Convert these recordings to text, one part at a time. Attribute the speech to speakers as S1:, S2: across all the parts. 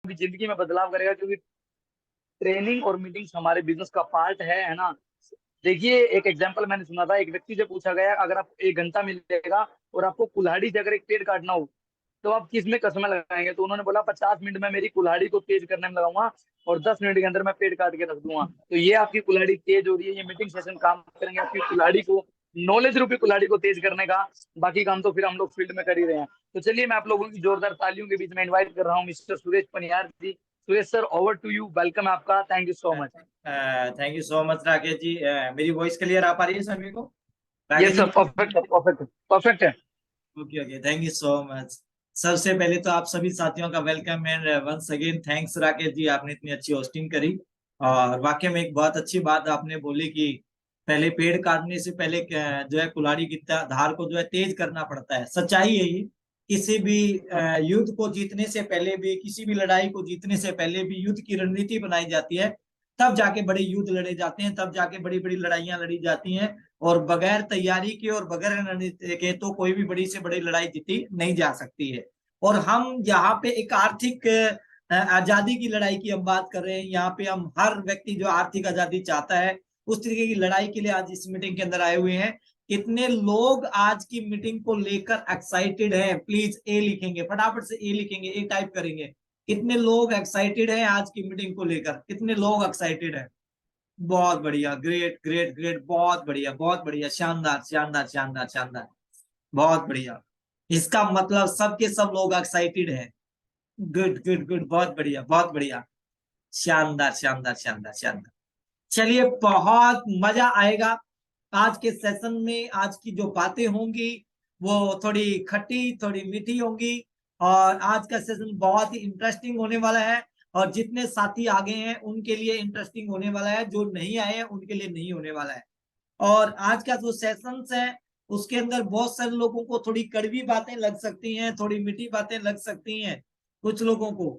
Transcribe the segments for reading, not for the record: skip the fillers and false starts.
S1: भी जिंदगी में बदलाव करेगा, क्योंकि ट्रेनिंग और मीटिंग्स हमारे बिजनेस का पार्ट है ना। देखिए, एक एग्जांपल मैंने सुना था, एक व्यक्ति से पूछा गया, अगर आप 1 घंटा मिलेगा और आपको कुल्हाड़ी से अगर एक पेड़ काटना हो, तो आप किस में कसम लगाएंगे? तो उन्होंने बोला 50 मिनट में मेरी कुल्हाड़ी को तेज करने में लगाऊंगा और 10 मिनट के अंदर मैं पेड़ काट के रख दूंगा। तो ये आपकी कुल्हाड़ी तेज हो रही है, ये मीटिंग सेशन काम करेंगे आपकी कुल्हाड़ी को, नॉलेज रूपी कुल्हाड़ी को तेज करने का। बाकी काम तो फिर हम लोग फील्ड में कर ही रहे हैं। तो चलिए, मैं आप लोगों की जोरदार तालियों के बीच में इन्वाइट कर रहा हूँ mister Suresh Paniyar ji. Suresh sir, over to you, welcome है आपका, thank you so much.
S2: Thank you so much Rakesh ji. मेरी वॉइस क्लियर आ पा रही है सभी को? Rakesh
S1: yes
S2: ji.
S1: Sir, perfect है, परफेक्ट है, परफेक्ट है।
S2: Okay okay, thank you so much. सबसे पहले तो आप सभी साथियों का welcome and once again thanks Rakesh ji, आपने इतनी अच्छी होस्टिंग करी। और वाकई में एक बहुत अच्छी बात आपने बोली कि पहले पेड़ काटने से पहले जो है कुल्हाड़ी की धार को जो है तेज करना पड़ता है। सच्चाई है ये। किसी भी युद्ध को जीतने से पहले भी, किसी भी लड़ाई को जीतने से पहले भी युद्ध की रणनीति बनाई जाती है। तब जाके बड़े युद्ध लड़े जाते हैं, तब जाके बड़ी बड़ी लड़ाइयां लड़ी जाती हैं। और बगैर तैयारी के और बगैर रणनीति के तो कोई भी बड़ी से बड़ी लड़ाई जीती नहीं जा सकती है। और हम यहाँ पे एक आर्थिक आजादी की लड़ाई की हम बात कर रहे हैं। यहाँ पे हम हर व्यक्ति जो आर्थिक आजादी चाहता है, उस तरीके की लड़ाई के लिए आज इस मीटिंग के अंदर आए हुए हैं। कितने लोग आज की मीटिंग को लेकर एक्साइटेड हैं? प्लीज ए लिखेंगे, फटाफट से ए लिखेंगे, ए टाइप करेंगे। कितने लोग एक्साइटेड हैं आज की मीटिंग को लेकर? कितने लोग एक्साइटेड हैं? बहुत बढ़िया, ग्रेट ग्रेट ग्रेट, बहुत बढ़िया बहुत बढ़िया, शानदार शानदार शानदार शानदार, बहुत बढ़िया। इसका मतलब सबके सब लोग एक्साइटेड हैं। गुड गुड गुड, बहुत बढ़िया बहुत बढ़िया, शानदार शानदार शानदार शानदार। चलिए, बहुत मजा आएगा आज के सेशन में। आज की जो बातें होंगी वो थोड़ी खट्टी थोड़ी मीठी होंगी। और आज का सेशन बहुत ही इंटरेस्टिंग होने वाला है। और जितने साथी आगे हैं उनके लिए इंटरेस्टिंग होने वाला है, जो नहीं आए हैं उनके लिए नहीं होने वाला है। और आज का जो सेशंस है उसके अंदर बहुत सारे लोगों को थोड़ी कड़वी बातें लग सकती हैं, थोड़ी मीठी बातें लग सकती हैं कुछ लोगों को।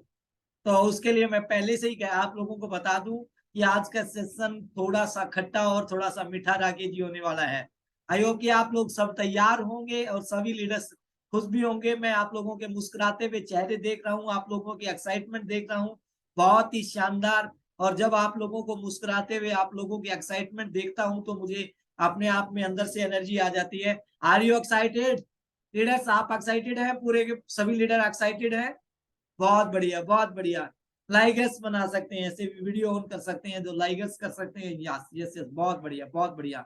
S2: तो उसके लिए मैं पहले से ही आप लोगों को बता दूं कि आज का सेशन थोड़ा सा खट्टा और थोड़ा सा मीठा राकेश जी होने वाला है। आई होप कि आप लोग सब तैयार होंगे और सभी लीडर्स खुश भी होंगे। मैं आप लोगों के मुस्कुराते हुए चेहरे देख रहा हूँ, आप लोगों की एक्साइटमेंट देख रहा हूँ, बहुत ही शानदार। और जब आप लोगों को मुस्कुराते हुए, आप लोगों की एक्साइटमेंट देखता हूँ तो मुझे अपने आप में अंदर से एनर्जी आ जाती है। Are you excited leaders? आप एक्साइटेड हैं? पूरे के सभी लीडर एक्साइटेड हैं? बहुत बढ़िया बहुत बढ़िया। लाइगर्स बना सकते हैं, ऐसे वीडियो ऑन कर सकते हैं जो लाइगर्स कर सकते हैं। यस यस यस, बहुत बढ़िया बहुत बढ़िया,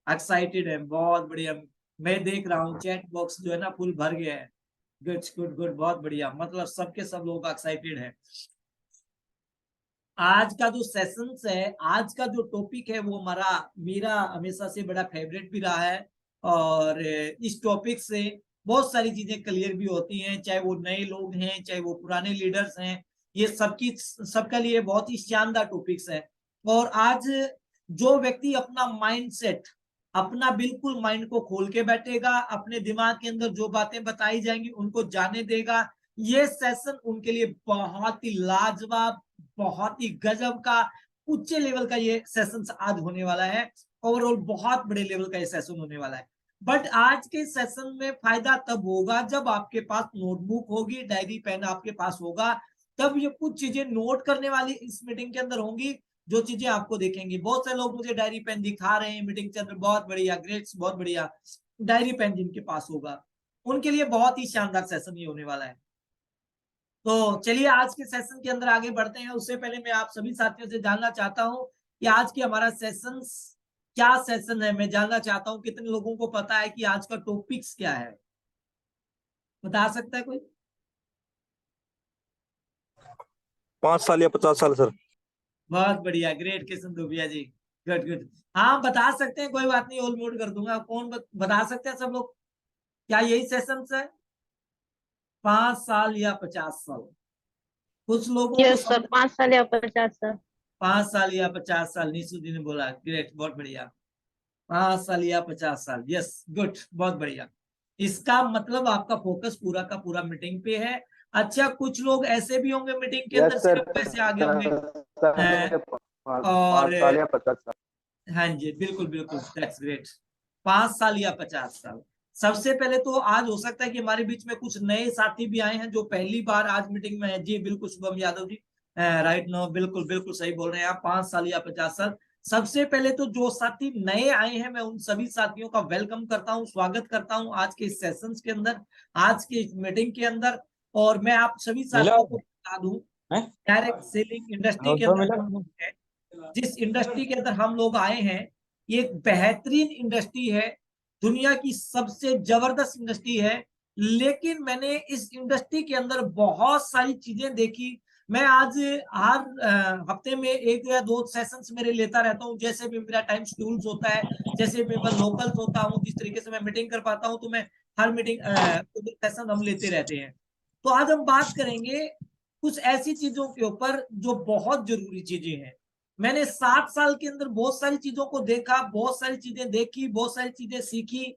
S2: एक्साइटेड है, बहुत बढ़िया। मैं देख रहा हूँ चैट बॉक्स जो है ना फुल भर गया है। गुड गुड गुड, बहुत बढ़िया, मतलब सबके सब लोग एक्साइटेड है। आज का जो सेशंस है, आज का जो टॉपिक है वो मेरा हमेशा से बड़ा फेवरेट भी रहा है। और इस टॉपिक से बहुत सारी चीजें क्लियर भी होती हैं, चाहे वो नए लोग हैं चाहे वो पुराने लीडर्स हैं। ये सबका लिए बहुत ही शानदार टॉपिक्स है। और आज जो व्यक्ति अपना माइंडसेट, अपना बिल्कुल माइंड को खोल के बैठेगा, अपने दिमाग के अंदर जो बातें बताई जाएंगी उनको जाने देगा, ये सेशन उनके लिए बहुत ही लाजवाब, बहुत ही गजब का, उच्च लेवल का ये सेशन आज होने वाला है। ओवरऑल बहुत बड़े लेवल का ये सेशन होने वाला है। बट आज के सेशन में फायदा तब होगा जब आपके पास नोटबुक होगी, डायरी पेन आपके पास होगा। तब ये कुछ चीजें नोट करने वाली इस मीटिंग के अंदर होंगी, जो चीजें आपको देखेंगी। बहुत से लोग मुझे डायरी पेन दिखा रहे हैं मीटिंग के अंदर, बहुत बढ़िया, ग्रेट, बहुत बढ़िया। डायरी पेन जिनके पास होगा उनके लिए बहुत ही शानदार सेशन ये होने वाला है। तो चलिए आज के सेशन के अंदर आगे बढ़ते हैं। उससे पहले मैं आप सभी साथियों से जानना चाहता हूं कि आज की हमारा सेशन क्या सेशन है। मैं जानना चाहता हूं कितने लोगों को पता है कि आज का टॉपिक्स क्या है? बता सकता है कोई?
S3: 5 साल या 50 साल सर।
S2: बहुत बढ़िया, ग्रेट किशन दुबिया जी, गुड गुड। हाँ बता सकते हैं, कोई बात नहीं, ऑल म्यूट कर दूंगा। कौन बता सकते हैं सब लोग? क्या यही सेशन है? 5 साल या 50 साल? कुछ लोगों को
S4: यस सर, 5 साल या 50 साल।
S2: 5 साल या 50 साल, निशु जी ने बोला, ग्रेट, बहुत बढ़िया। 5 साल या 50 साल, यस गुड, बहुत बढ़िया। इसका मतलब आपका फोकस पूरा का पूरा मीटिंग पे है। अच्छा, कुछ लोग ऐसे भी होंगे मीटिंग के अंदर
S3: यस सर।
S2: सिर्फ पैसे आगे होंगे।
S3: 5 साल या 50 साल।
S2: हाँ जी, बिल्कुल बिल्कुल, दैट्स ग्रेट। 5 साल या 50 साल, सबसे पहले तो आज हो सकता है कि हमारे बीच में कुछ नए साथी भी आए हैं जो पहली बार आज मीटिंग में है। जी बिल्कुल शुभम यादव जी, राइट नो, बिल्कुल बिल्कुल सही बोल रहे हैं आप, 5 साल या 50 साल। सबसे पहले तो जो साथी नए आए हैं मैं उन सभी साथियों का वेलकम करता हूं, स्वागत करता हूं आज के इस सेशंस के अंदर, आज के इस मीटिंग के अंदर। और मैं आप सभी
S3: मिला
S2: साथियों को बता दूं,
S3: है?
S2: डायरेक्ट सेलिंग इंडस्ट्री
S3: हाँ,
S2: के
S3: तो
S2: अंदर
S3: मिला।
S2: हम लोग हैं, जिस इंडस्ट्री के अंदर हम लोग आए हैं, ये एक बेहतरीन इंडस्ट्री है, दुनिया की सबसे जबरदस्त इंडस्ट्री है। लेकिन मैंने इस इंडस्ट्री के अंदर बहुत सारी चीजें देखी। मैं आज हर हफ्ते में 1 या 2 सेशंस मेरे लेता रहता हूँ, जैसे भी मेरा टाइम शेड्यूल्स होता है, जैसे भी मैं लोकल्स होता हूँ, जिस तरीके से मैं मीटिंग कर पाता हूँ, तो मैं हर मीटिंग सेशन हम लेते रहते हैं। तो आज हम बात करेंगे कुछ ऐसी चीजों के ऊपर जो बहुत जरूरी चीजें हैं। मैंने 7 साल के अंदर बहुत सारी चीजों को देखा, बहुत सारी चीजें देखी, बहुत सारी चीजें सीखी,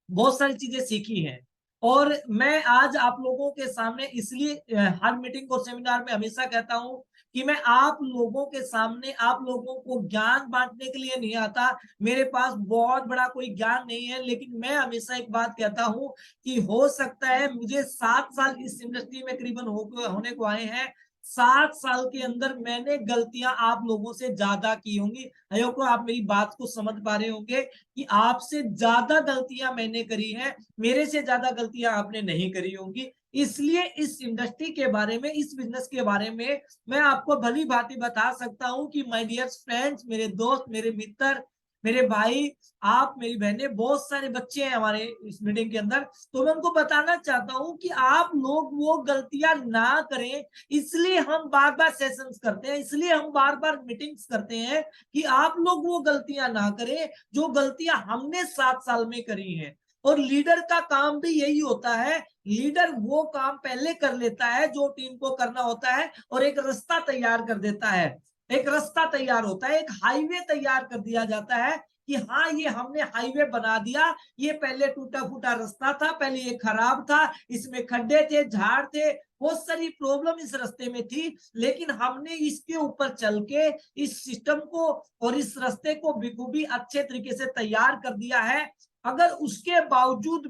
S2: बहुत सारी चीजें सीखी हैं। और मैं आज आप लोगों के सामने इसलिए हर मीटिंग और सेमिनार में हमेशा कहता हूं कि मैं आप लोगों के सामने आप लोगों को ज्ञान बांटने के लिए नहीं आता। मेरे पास बहुत बड़ा कोई ज्ञान नहीं है, लेकिन मैं हमेशा एक बात कहता हूं कि हो सकता है मुझे 7 साल इस इंडस्ट्री में करीबन होने को आए हैं, 7 साल के अंदर मैंने गलतियां आप लोगों से ज्यादा की होंगी। अयो को आप मेरी बात को समझ पा रहे होंगे कि आपसे ज्यादा गलतियां मैंने करी हैं, मेरे से ज्यादा गलतियां आपने नहीं करी होंगी। इसलिए इस इंडस्ट्री के बारे में, इस बिजनेस के बारे में मैं आपको भली भांति बता सकता हूं कि माय डियर फ्रेंड्स, मेरे दोस्त, मेरे मित्र, मेरे भाई, आप मेरी बहनें, बहुत सारे बच्चे हैं हमारे इस मीटिंग के अंदर, तो मैं उनको बताना चाहता हूं कि आप लोग वो गलतियां ना करें। इसलिए हम बार बार सेशंस करते हैं, इसलिए हम बार बार मीटिंग्स करते हैं कि आप लोग वो गलतियां ना करें जो गलतियां हमने 7 साल में करी हैं। और लीडर का काम भी यही होता है, लीडर वो काम पहले कर लेता है जो टीम को करना होता है, और एक रास्ता तैयार कर देता है, एक रास्ता तैयार होता है, एक हाईवे तैयार कर दिया जाता है कि हाँ ये हमने हाईवे बना दिया। ये पहले टूटा फूटा रास्ता था, पहले ये खराब था, इसमें खड्डे थे, झाड़ थे, बहुत सारी प्रॉब्लम इस रास्ते में थी, लेकिन हमने इसके ऊपर चल के इस सिस्टम को और इस रास्ते को बखूबी अच्छे तरीके से तैयार कर दिया है। अगर उसके बावजूद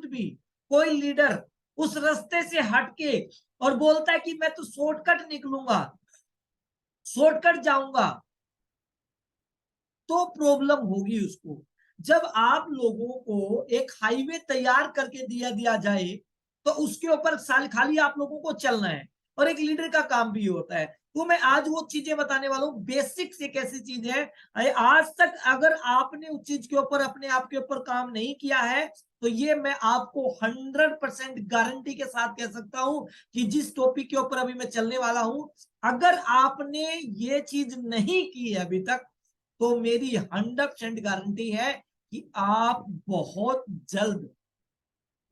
S2: भी कोई लीडर उस रास्ते से हटके और बोलता है कि मैं तो शॉर्टकट निकलूंगा, शॉर्टकट जाऊंगा, तो प्रॉब्लम होगी उसको। जब आप लोगों को एक हाईवे तैयार करके दिया जाए, तो उसके ऊपर खाली आप लोगों को चलना है, और एक लीडर का काम भी होता है। तो मैं आज वो चीजें बताने वाला हूँ। बेसिक्स एक ऐसी चीज है, आज तक अगर आपने उस चीज के ऊपर अपने आप के ऊपर काम नहीं किया है, तो ये मैं आपको 100% गारंटी के साथ कह सकता हूं कि जिस टॉपिक के ऊपर अभी मैं चलने वाला हूं, अगर आपने ये चीज नहीं की है अभी तक, तो मेरी 100% गारंटी है कि आप बहुत जल्द,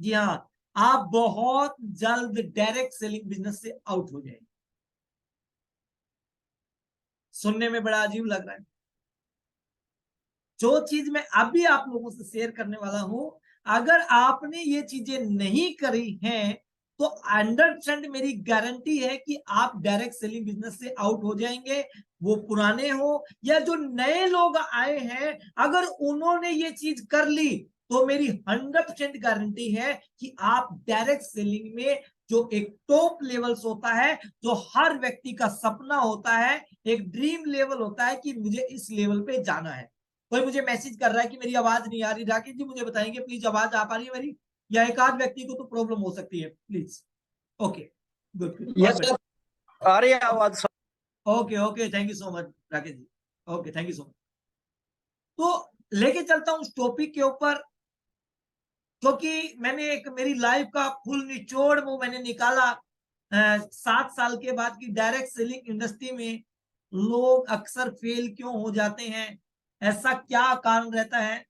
S2: जी हाँ, आप बहुत जल्द डायरेक्ट सेलिंग बिजनेस से आउट हो जाएंगे। सुनने में बड़ा अजीब लग रहा है। जो चीज मैं अभी आप लोगों से शेयर करने वाला हूं, अगर आपने ये चीजें नहीं करी हैं, तो 100% मेरी गारंटी है कि आप डायरेक्ट सेलिंग बिजनेस से आउट हो जाएंगे। वो पुराने हो या जो नए लोग आए हैं, अगर उन्होंने ये चीज कर ली, तो मेरी 100% गारंटी है कि आप डायरेक्ट सेलिंग में, जो एक टॉप लेवल्स होता है, जो हर व्यक्ति का सपना होता है, एक ड्रीम लेवल होता है कि मुझे इस लेवल पे जाना है। कोई मुझे मैसेज कर रहा है कि मेरी आवाज नहीं आ रही, राकेश जी मुझे बताएंगे प्लीज, आवाज आ पा रही है मेरी, या एक आध व्यक्ति को तो प्रॉब्लम हो सकती है, please. Okay, good good,
S3: yes sir, आ रही है आवाज।
S2: Okay okay, thank you so much Rakesh ji, okay thank you so much. तो लेके चलता हूँ उस टॉपिक के ऊपर, क्योंकि मैंने एक मेरी लाइफ का फुल निचोड़ वो मैंने निकाला 7 साल के बाद की डायरेक्ट सेलिंग इंडस्ट्री में लोग अक्सर फेल क्यों हो जाते हैं, ऐसा क्या कारण रहता है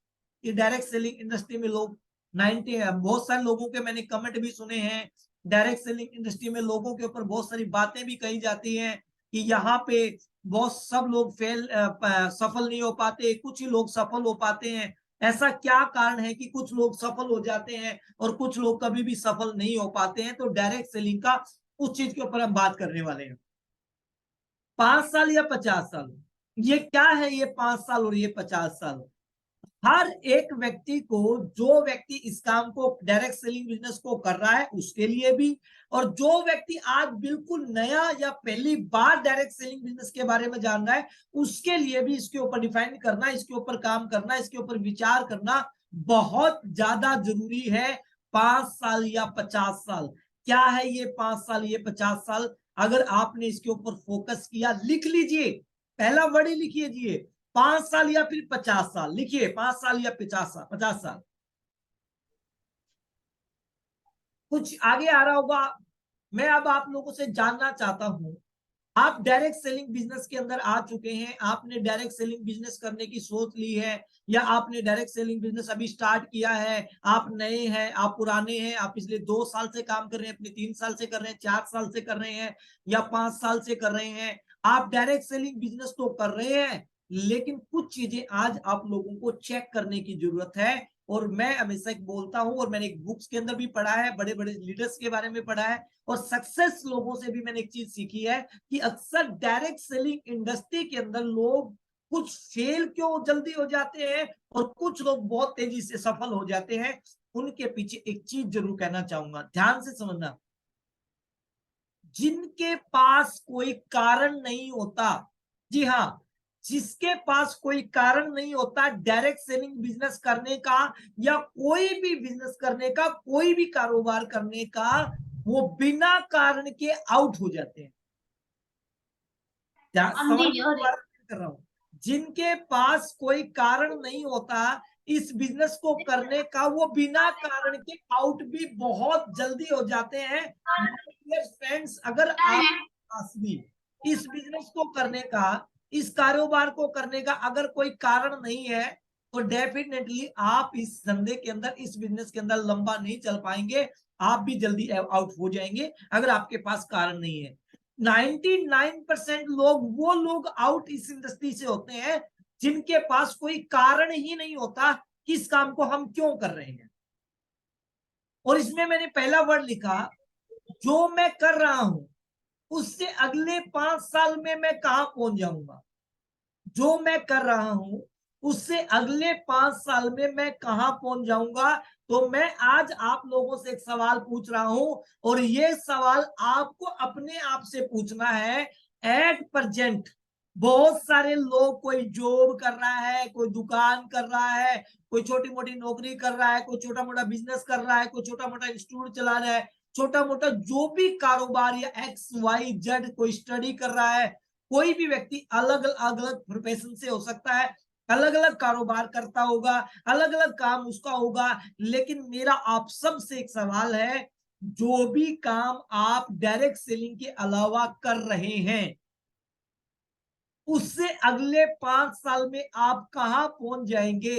S2: कि डायरेक्ट सेलिंग इंडस्ट्री में लोग 90, बहुत सारे लोगों के मैंने कमेंट भी सुने हैं, डायरेक्ट सेलिंग इंडस्ट्री में लोगों के ऊपर बहुत सारी बातें भी कही जाती हैं कि यहाँ पे बहुत सब लोग सफल नहीं हो पाते, कुछ ही लोग सफल हो पाते हैं। ऐसा क्या कारण है कि कुछ लोग सफल हो जाते हैं और कुछ लोग कभी भी सफल नहीं हो पाते हैं? तो डायरेक्ट सेलिंग का उस चीज के ऊपर हम बात करने वाले हैं। 5 साल या 50 साल, ये क्या है ये 5 साल और ये 50 साल? हर एक व्यक्ति को, जो व्यक्ति इस काम को डायरेक्ट सेलिंग बिजनेस को कर रहा है उसके लिए भी, और जो व्यक्ति आज बिल्कुल नया या पहली बार डायरेक्ट सेलिंग बिजनेस के बारे में जान रहा है उसके लिए भी इसके ऊपर डिफाइन करना, इसके ऊपर काम करना, इसके ऊपर विचार करना बहुत ज्यादा जरूरी है। 5 साल या 50 साल, क्या है ये 5 साल, ये 50 साल? अगर आपने इसके ऊपर फोकस किया, लिख लीजिए, पहला वर्ड ही लिखिए, 5 साल या फिर 50 साल, लिखिए 5 साल या 50 साल, 50 साल। कुछ आगे आ रहा होगा। मैं अब आप लोगों से जानना चाहता हूं, आप डायरेक्ट सेलिंग बिजनेस के अंदर आ चुके हैं, आपने डायरेक्ट सेलिंग बिजनेस करने की सोच ली है, या आपने डायरेक्ट सेलिंग बिजनेस अभी स्टार्ट किया है, आप नए हैं, आप पुराने हैं, आप पिछले 2 साल से काम कर रहे हैं, अपने 3 साल से कर रहे हैं, 4 साल से कर रहे हैं, या 5 साल से कर रहे हैं, आप डायरेक्ट सेलिंग बिजनेस तो कर रहे हैं, लेकिन कुछ चीजें आज आप लोगों को चेक करने की जरूरत है। और मैं हमेशा एक बोलता हूं, और मैंने एक बुक्स के अंदर भी पढ़ा है, बड़े बड़े लीडर्स के बारे में पढ़ा है, और सक्सेस लोगों से भी मैंने एक चीज सीखी है कि अक्सर डायरेक्ट सेलिंग इंडस्ट्री के अंदर लोग कुछ फेल क्यों जल्दी हो जाते हैं और कुछ लोग बहुत तेजी से सफल हो जाते हैं। उनके पीछे एक चीज जरूर कहना चाहूंगा, ध्यान से समझना। जिनके पास कोई कारण नहीं होता, जी हाँ, जिसके पास कोई कारण नहीं होता डायरेक्ट सेलिंग बिजनेस करने का, या कोई भी बिजनेस करने का, कोई भी कारोबार करने का, वो बिना कारण के आउट हो जाते हैं। कर रहा हूं, जिनके पास कोई कारण नहीं होता इस बिजनेस को करने का, वो बिना कारण के आउट भी बहुत जल्दी हो जाते हैं। फ्रेंड्स, अगर आपके पास भी इस बिजनेस को करने का, इस कारोबार को करने का अगर कोई कारण नहीं है, तो डेफिनेटली आप इस धंधे के अंदर, इस बिजनेस के अंदर लंबा नहीं चल पाएंगे, आप भी जल्दी आउट हो जाएंगे अगर आपके पास कारण नहीं है। 99% लोग, वो लोग आउट इस इंडस्ट्री से होते हैं जिनके पास कोई कारण ही नहीं होता कि इस काम को हम क्यों कर रहे हैं। और इसमें मैंने पहला वर्ड लिखा, जो मैं कर रहा हूं उससे अगले 5 साल में मैं कहां पहुंच जाऊंगा। जो मैं कर रहा हूं उससे अगले 5 साल में मैं कहां पहुंच जाऊंगा। तो मैं आज आप लोगों से एक सवाल पूछ रहा हूं, और ये सवाल आपको अपने आप से पूछना है। एट प्रेजेंट बहुत सारे लोग, कोई जॉब कर रहा है, कोई दुकान कर रहा है, कोई छोटी मोटी नौकरी कर रहा है, कोई छोटा मोटा बिजनेस कर रहा है, कोई छोटा मोटा इंस्टीट्यूट चला रहा है, छोटा मोटा जो भी कारोबार, या XYZ कोई स्टडी कर रहा है। कोई भी व्यक्ति अलग अलग प्रोफेशन से हो सकता है, अलग अलग कारोबार करता होगा, अलग अलग काम उसका होगा, लेकिन मेरा आप सब से एक सवाल है, जो भी काम आप डायरेक्ट सेलिंग के अलावा कर रहे हैं उससे अगले 5 साल में आप कहां पहुंच जाएंगे,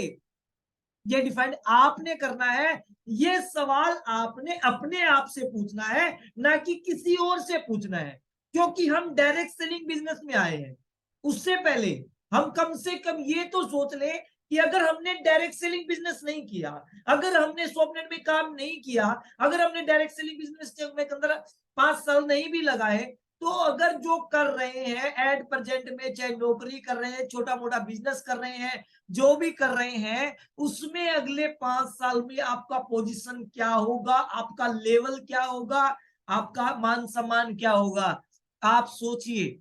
S2: ये डिफाइन आपने करना है। ये सवाल आपने अपने आप से पूछना है, ना कि किसी और से पूछना है। क्योंकि हम डायरेक्ट सेलिंग बिजनेस में आए हैं, उससे पहले हम कम से कम ये तो सोच ले कि अगर हमने डायरेक्ट सेलिंग बिजनेस नहीं किया, अगर हमने स्वप्नेट में काम नहीं किया, अगर हमने डायरेक्ट सेलिंग बिजनेस में अंदर 5 साल नहीं भी लगाए, तो अगर जो कर रहे हैं एट प्रेजेंट में, चाहे नौकरी कर रहे हैं, छोटा मोटा बिजनेस कर रहे हैं, जो भी कर रहे हैं, उसमें अगले 5 साल में आपका पोजीशन क्या होगा, आपका लेवल क्या होगा, आपका मान सम्मान क्या होगा। आप सोचिए,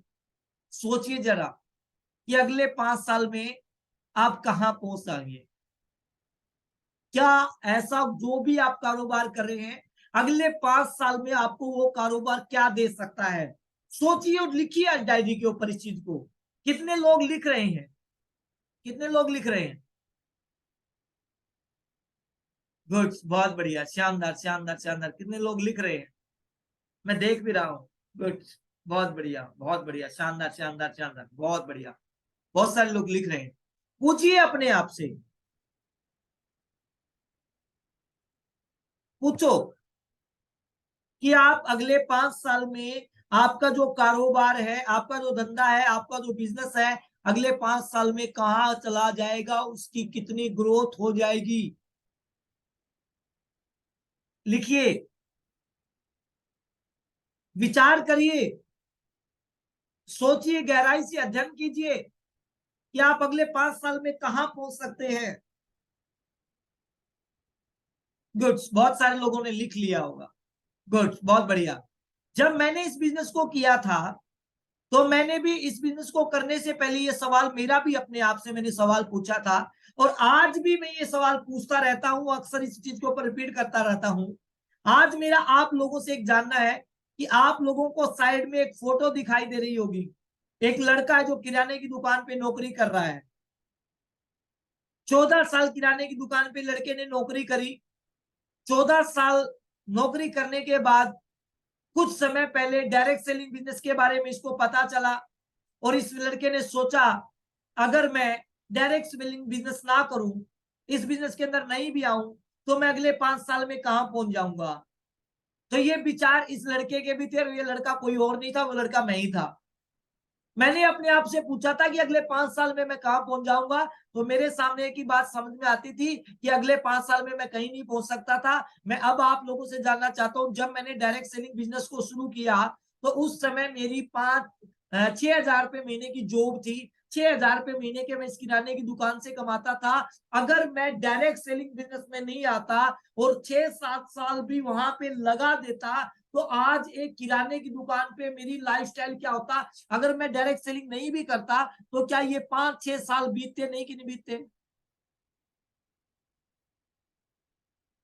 S2: सोचिए जरा कि अगले 5 साल में आप कहां पहुंच जाएंगे। क्या ऐसा जो भी आप कारोबार कर रहे हैं, अगले 5 साल में आपको वो कारोबार क्या दे सकता है? सोचिए और लिखिए आज डायरी के ऊपर इस चीज को। कितने लोग लिख रहे हैं, कितने लोग लिख रहे हैं? गुड, बहुत बढ़िया, शानदार शानदार शानदार, कितने लोग लिख रहे हैं, मैं देख भी रहा हूँ। गुड, बहुत बढ़िया बहुत बढ़िया, शानदार शानदार शानदार, बहुत बढ़िया, बहुत सारे लोग लिख रहे हैं। पूछिए अपने आप से, पूछो कि आप अगले 5 साल में आपका जो कारोबार है, आपका जो धंधा है, आपका जो बिजनेस है, अगले 5 साल में कहां चला जाएगा, उसकी कितनी ग्रोथ हो जाएगी। लिखिए, विचार करिए, सोचिए, गहराई से अध्ययन कीजिए कि आप अगले 5 साल में कहां पहुंच सकते हैं। गुड, बहुत सारे लोगों ने लिख लिया होगा। गुड, बहुत बढ़िया। जब मैंने इस बिजनेस को किया था तो मैंने भी इस बिजनेस को करने से पहले ये सवाल मेरा भी अपने आप से मैंने सवाल पूछा था, और आज भी मैं ये सवाल पूछता रहता हूं, अक्सर इस चीज के ऊपर रिपीट करता रहता हूं। आज मेरा आप लोगों से एक जानना है कि आप लोगों को साइड में एक फोटो दिखाई दे रही होगी, एक लड़का है जो किराने की दुकान पे नौकरी कर रहा है। 14 साल किराने की दुकान पे लड़के ने नौकरी करी। 14 साल नौकरी करने के बाद कुछ समय पहले डायरेक्ट सेलिंग बिजनेस के बारे में इसको पता चला, और इस लड़के ने सोचा अगर मैं डायरेक्ट सेलिंग बिजनेस ना करूं, इस बिजनेस के अंदर नहीं भी आऊं, तो मैं अगले 5 साल में कहां पहुंच जाऊंगा। तो ये विचार इस लड़के के भी थे, और ये लड़का कोई और नहीं था, वो लड़का मैं ही था। मैंने अपने आप से पूछा था कि अगले 5 साल में मैं कहां पहुंच जाऊंगा, तो मेरे सामने एक ही बात समझ में आती थी कि अगले 5 साल में मैं कहीं नहीं पहुंच सकता था। मैं अब आप लोगों से जानना चाहता हूं, जब मैंने डायरेक्ट सेलिंग बिजनेस को शुरू किया तो उस समय मेरी 6,000 रुपये महीने की जॉब थी। 6,000 रुपये महीने के मैं इस किराने की दुकान से कमाता था। अगर मैं डायरेक्ट सेलिंग बिजनेस में नहीं आता और 6-7 साल भी वहां पे लगा देता, तो आज एक किराने की दुकान पे मेरी लाइफस्टाइल क्या होता। अगर मैं डायरेक्ट सेलिंग नहीं भी करता तो क्या ये 5-6 साल बीतते नहीं कि नहीं बीतते?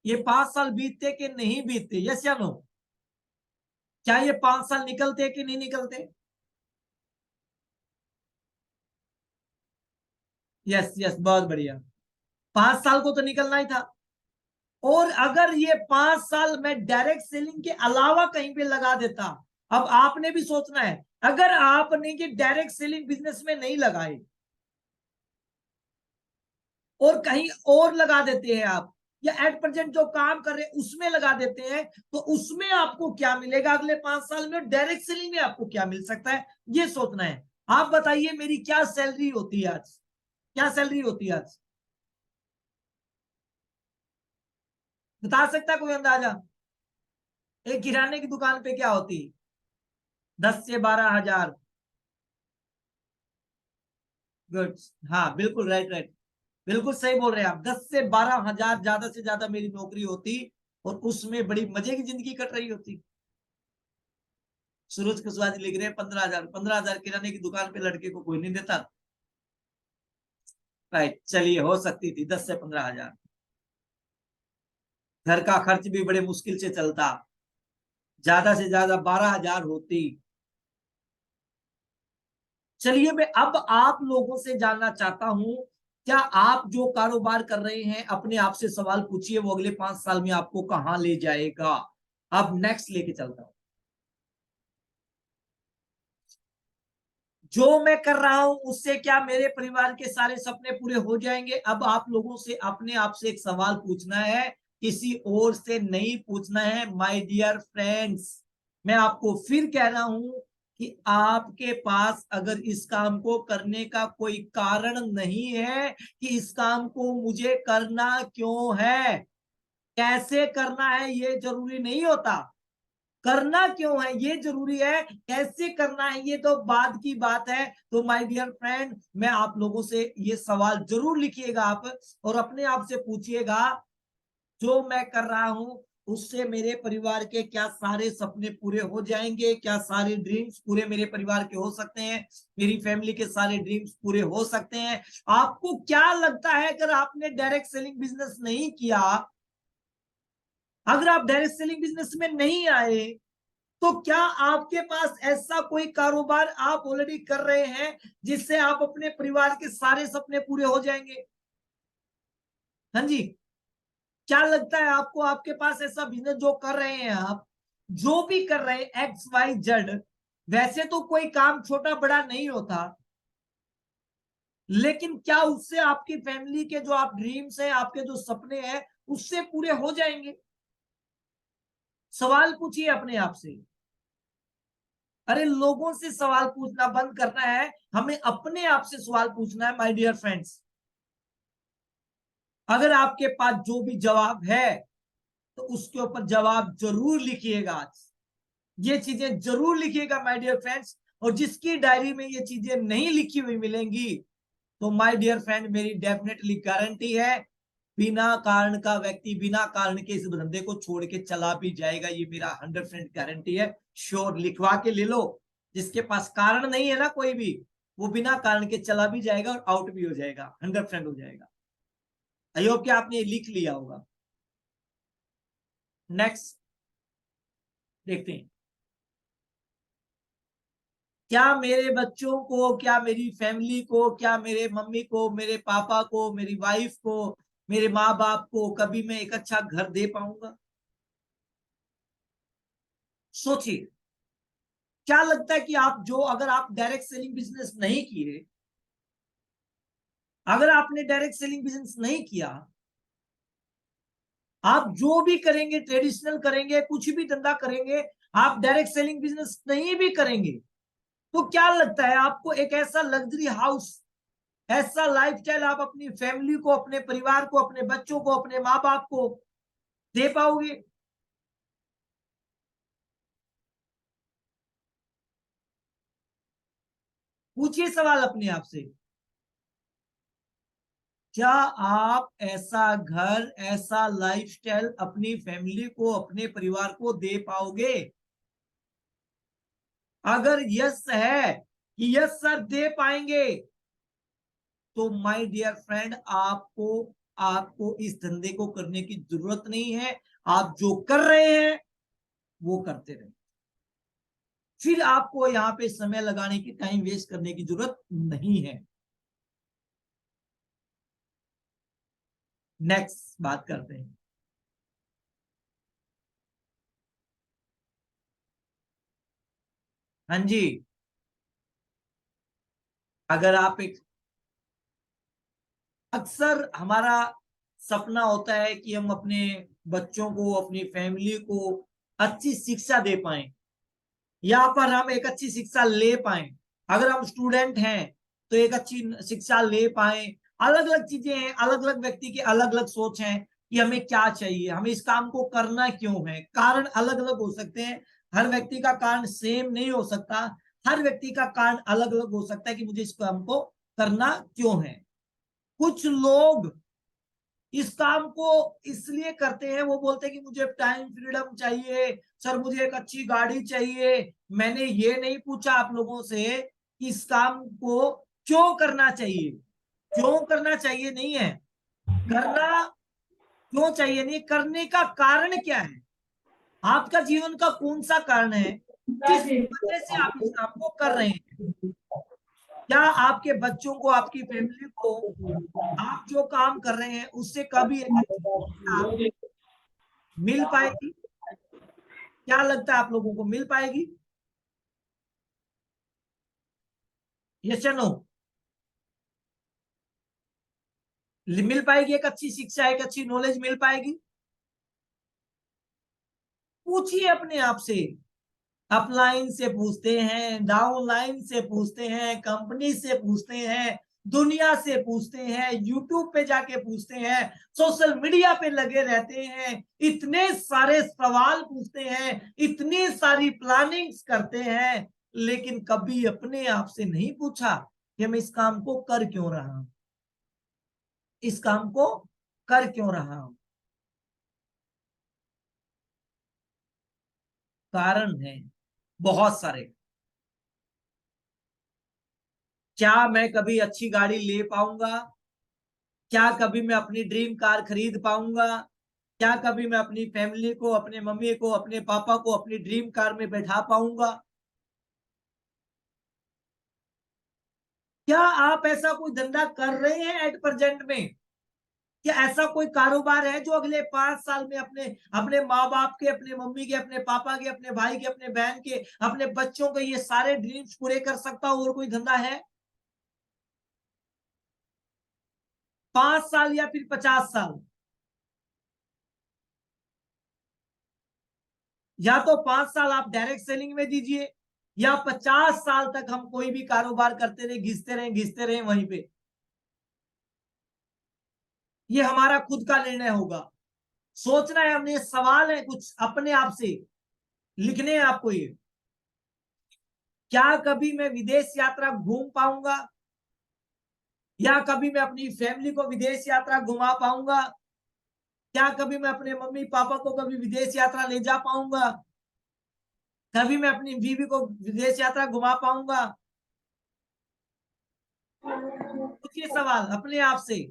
S2: ये 5 साल बीतते कि नहीं बीतते? यस या नो? क्या ये 5 साल निकलते कि नहीं निकलते? यस यस, बहुत बढ़िया। 5 साल को तो निकलना ही था। और अगर ये 5 साल मैं डायरेक्ट सेलिंग के अलावा कहीं पे लगा देता, अब आपने भी सोचना है, अगर आपने ये डायरेक्ट सेलिंग बिजनेस में नहीं लगाए और कहीं और लगा देते हैं आप, या एट प्रेजेंट जो काम कर रहे हैं उसमें लगा देते हैं, तो उसमें आपको क्या मिलेगा अगले 5 साल में, डायरेक्ट सेलिंग में आपको क्या मिल सकता है, ये सोचना है। आप बताइए मेरी क्या सैलरी होती है आज? क्या सैलरी होती है आज? बता सकता है कोई अंदाजा? एक किराने की दुकान पे क्या होती है? 10 से 12 हजार। गुड, हाँ बिल्कुल, राइट राइट, बिल्कुल सही बोल रहे हैं आप। 10 से 12 हजार ज्यादा से ज्यादा मेरी नौकरी होती, और उसमें बड़ी मजे की जिंदगी कट रही होती। सूरज कुशवाहा जी लिख रहे हैं 15 हजार। 15 हजार किराने की दुकान पे लड़के को कोई नहीं देता। राइट, चलिए, हो सकती थी 10 से 15 हजार। घर का खर्च भी बड़े मुश्किल से चलता, ज्यादा से ज्यादा 12 हजार होती। चलिए, मैं अब आप लोगों से जानना चाहता हूं, क्या आप जो कारोबार कर रहे हैं अपने आप से सवाल पूछिए, वो अगले 5 साल में आपको कहां ले जाएगा। अब नेक्स्ट लेके चलता हूं। जो मैं कर रहा हूं उससे क्या मेरे परिवार के सारे सपने पूरे हो जाएंगे? अब आप लोगों से अपने आप से एक सवाल पूछना है, किसी और से नहीं पूछना है। माय डियर फ्रेंड्स, मैं आपको फिर कह रहा हूं कि आपके पास अगर इस काम को करने का कोई कारण नहीं है कि इस काम को मुझे करना क्यों है, कैसे करना है ये जरूरी नहीं होता, करना क्यों है ये जरूरी है, कैसे करना है ये तो बाद की बात है। तो माय डियर फ्रेंड, मैं आप लोगों से ये सवाल जरूर लिखिएगा आप, और अपने आप से पूछिएगा, जो मैं कर रहा हूं उससे मेरे परिवार के क्या सारे सपने पूरे हो जाएंगे? क्या सारे ड्रीम्स पूरे मेरे परिवार के हो सकते हैं? मेरी फैमिली के सारे ड्रीम्स पूरे हो सकते हैं? आपको क्या लगता है, अगर आपने डायरेक्ट सेलिंग बिजनेस नहीं किया, अगर आप डायरेक्ट सेलिंग बिजनेस में नहीं आए, तो क्या आपके पास ऐसा कोई कारोबार आप ऑलरेडी कर रहे हैं जिससे आप अपने परिवार के सारे सपने पूरे हो जाएंगे? हाँ जी, क्या लगता है आपको, आपके पास ऐसा बिजनेस जो कर रहे हैं आप, जो भी कर रहे हैं XYZ, वैसे तो कोई काम छोटा बड़ा नहीं होता, लेकिन क्या उससे आपकी फैमिली के जो आप ड्रीम्स हैं, आपके जो सपने हैं, उससे पूरे हो जाएंगे? सवाल पूछिए अपने आप से। अरे, लोगों से सवाल पूछना बंद करना है, हमें अपने आप से सवाल पूछना है माय डियर फ्रेंड्स। अगर आपके पास जो भी जवाब है तो उसके ऊपर जवाब जरूर लिखिएगा आज, ये चीजें जरूर लिखिएगा माय डियर फ्रेंड्स। और जिसकी डायरी में ये चीजें नहीं लिखी हुई मिलेंगी, तो माय डियर फ्रेंड, मेरी डेफिनेटली गारंटी है बिना कारण का व्यक्ति बिना कारण के इस धंधे को छोड़ के चला भी जाएगा, ये मेरा 100% गारंटी है। श्योर, लिखवा के ले लो। जिसके पास कारण नहीं है ना कोई भी, वो बिना कारण के चला भी जाएगा और आउट भी हो जाएगा, 100% हो जाएगा। आई होप कि आपने लिख लिया होगा। नेक्स्ट देखते हैं, क्या मेरे बच्चों को, क्या मेरी फैमिली को, क्या मेरे मम्मी को, मेरे पापा को, मेरी वाइफ को, मेरे माँ बाप को कभी मैं एक अच्छा घर दे पाऊंगा? सोचिए, क्या लगता है कि आप जो, अगर आप डायरेक्ट सेलिंग बिजनेस नहीं किए, अगर आपने डायरेक्ट सेलिंग बिजनेस नहीं किया, आप जो भी करेंगे, ट्रेडिशनल करेंगे, कुछ भी धंधा करेंगे, आप डायरेक्ट सेलिंग बिजनेस नहीं भी करेंगे, तो क्या लगता है आपको एक ऐसा लग्जरी हाउस, ऐसा लाइफस्टाइल आप अपनी फैमिली को, अपने परिवार को, अपने बच्चों को, अपने माँ बाप को दे पाओगे? पूछिए सवाल अपने आप से, क्या आप ऐसा घर, ऐसा लाइफस्टाइल अपनी फैमिली को, अपने परिवार को दे पाओगे? अगर यस है कि यस सर दे पाएंगे, तो माय डियर फ्रेंड, आपको आपको इस धंधे को करने की जरूरत नहीं है। आप जो कर रहे हैं वो करते रहे, फिर आपको यहाँ पे समय लगाने की, टाइम वेस्ट करने की जरूरत नहीं है। नेक्स्ट बात करते हैं, हाँ जी, अगर आप एक, अक्सर हमारा सपना होता है कि हम अपने बच्चों को, अपनी फैमिली को अच्छी शिक्षा दे पाए, या पर हम एक अच्छी शिक्षा ले पाए। अगर हम स्टूडेंट हैं तो एक अच्छी शिक्षा ले पाए। अलग अलग चीजें हैं, अलग अलग व्यक्ति के अलग अलग सोच हैं कि हमें क्या चाहिए, हमें इस काम को करना क्यों है। कारण अलग अलग हो सकते हैं, हर व्यक्ति का कारण सेम नहीं हो सकता। हर व्यक्ति का कारण अलग अलग हो सकता है कि मुझे इस काम को करना क्यों है। कुछ लोग इस काम को इसलिए करते हैं, वो बोलते हैं कि मुझे टाइम फ्रीडम चाहिए, सर मुझे एक अच्छी गाड़ी चाहिए। मैंने ये नहीं पूछा आप लोगों से कि इस काम को क्यों करना चाहिए। क्यों करना चाहिए नहीं है, करना क्यों चाहिए नहीं, करने का कारण क्या है। आपका जीवन का कौन सा कारण है जिस वजह से आप इस काम को कर रहे हैं। क्या आपके बच्चों को, आपकी फैमिली को, आप जो काम कर रहे हैं उससे कभी एक अच्छी शिक्षा मिल पाएगी? क्या लगता है आप लोगों को, मिल पाएगी? यस या नो? मिल पाएगी? एक अच्छी शिक्षा, एक अच्छी नॉलेज मिल पाएगी? पूछिए अपने आप से। अपलाइन से पूछते हैं, डाउनलाइन से पूछते हैं, कंपनी से पूछते हैं, दुनिया से पूछते हैं, यूट्यूब पे जाके पूछते हैं, सोशल मीडिया पे लगे रहते हैं, इतने सारे सवाल पूछते हैं, इतनी सारी प्लानिंग्स करते हैं, लेकिन कभी अपने आप से नहीं पूछा कि मैं इस काम को कर क्यों रहा हूं, इस काम को कर क्यों रहा हूं। कारण है बहुत सारे। क्या मैं कभी अच्छी गाड़ी ले पाऊंगा? क्या कभी मैं अपनी ड्रीम कार खरीद पाऊंगा? क्या कभी मैं अपनी फैमिली को, अपने मम्मी को, अपने पापा को अपनी ड्रीम कार में बैठा पाऊंगा? क्या आप ऐसा कोई धंधा कर रहे हैं एट प्रेजेंट में? क्या ऐसा कोई कारोबार है जो अगले 5 साल में अपने अपने माँ बाप के, अपने मम्मी के, अपने पापा के, अपने भाई के, अपने बहन के, अपने बच्चों के ये सारे ड्रीम्स पूरे कर सकता हो? और कोई धंधा है? 5 साल या फिर 50 साल? या तो 5 साल आप डायरेक्ट सेलिंग में दीजिए, या 50 साल तक हम कोई भी कारोबार करते रहे, घिसते रहे वहीं पे। ये हमारा खुद का निर्णय होगा। सोचना है हमने, सवाल है कुछ अपने आप से लिखने हैं आपको ये। क्या कभी मैं विदेश यात्रा घूम पाऊंगा? या कभी मैं अपनी फैमिली को विदेश यात्रा घुमा पाऊंगा? क्या कभी मैं अपने मम्मी पापा को कभी विदेश यात्रा ले जा पाऊंगा? कभी मैं अपनी बीवी को विदेश यात्रा घुमा पाऊंगा? पूछिए सवाल अपने आप से।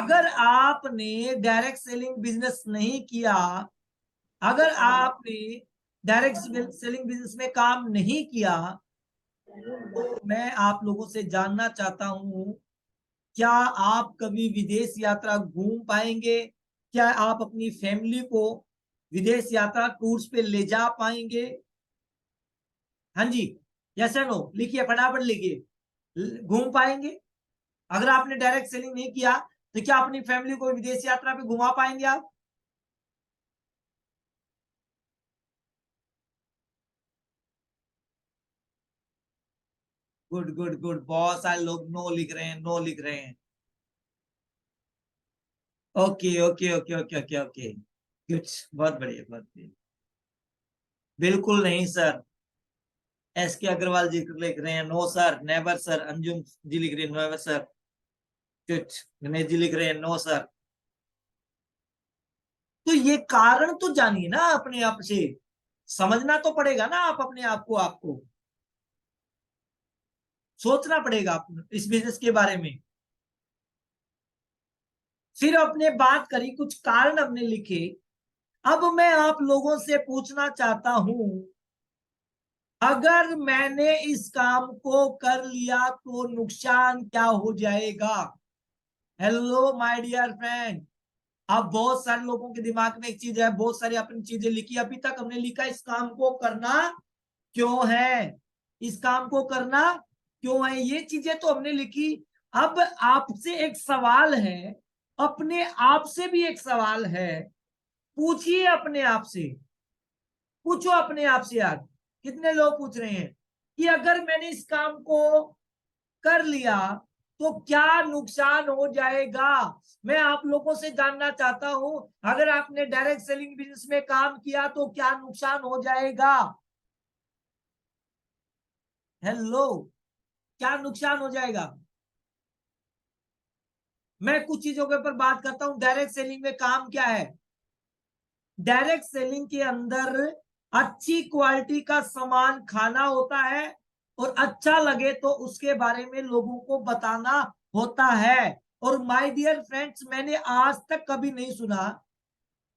S2: अगर आपने डायरेक्ट सेलिंग बिजनेस नहीं किया, अगर आपने डायरेक्ट सेलिंग बिजनेस में काम नहीं किया, तो मैं आप लोगों से जानना चाहता हूं, क्या आप कभी विदेश यात्रा घूम पाएंगे? क्या आप अपनी फैमिली को विदेश यात्रा टूर्स पे ले जा पाएंगे? हाँ जी, यस या नो लिखिए, फटाफट लिखिए। घूम पाएंगे? अगर आपने डायरेक्ट सेलिंग नहीं किया तो क्या अपनी फैमिली को विदेश यात्रा पे घुमा पाएंगे आप? गुड गुड गुड, बहुत सारे लोग नो लिख रहे हैं, नो लिख रहे हैं। Okay okay okay okay okay okay, good, बहुत बढ़िया बहुत बढ़िया। बिल्कुल नहीं सर। एस के अग्रवाल जी लिख रहे हैं no sir, never sir. Anjum ji लिख रहे हैं never sir. Good, Ganesh ji लिख रहे हैं नो सर। तो ये कारण तो जानिए ना अपने आप से, समझना तो पड़ेगा ना आप अपने आप को, आपको सोचना पड़ेगा इस बिजनेस के बारे में। फिर अपने बात करी, कुछ कारण हमने लिखे। अब मैं आप लोगों से पूछना चाहता हूं, अगर मैंने इस काम को कर लिया तो नुकसान क्या हो जाएगा? हेलो माय डियर फ्रेंड, अब बहुत सारे लोगों के दिमाग में एक चीज है, बहुत सारी अपनी चीजें लिखी। अभी तक हमने लिखा इस काम को करना क्यों है, इस काम को करना क्यों है, ये चीजें तो हमने लिखी। अब आपसे एक सवाल है, अपने आप से भी एक सवाल है, पूछिए अपने आप से, पूछो अपने आप से। यार कितने लोग पूछ रहे हैं कि अगर मैंने इस काम को कर लिया तो क्या नुकसान हो जाएगा? मैं आप लोगों से जानना चाहता हूं, अगर आपने डायरेक्ट सेलिंग बिजनेस में काम किया तो क्या नुकसान हो जाएगा? हेलो, क्या नुकसान हो जाएगा? मैं कुछ चीजों के ऊपर बात करता हूं। डायरेक्ट सेलिंग में काम क्या है? डायरेक्ट सेलिंग के अंदर अच्छी क्वालिटी का सामान खाना होता है और अच्छा लगे तो उसके बारे में लोगों को बताना होता है। और माय डियर फ्रेंड्स, मैंने आज तक कभी नहीं सुना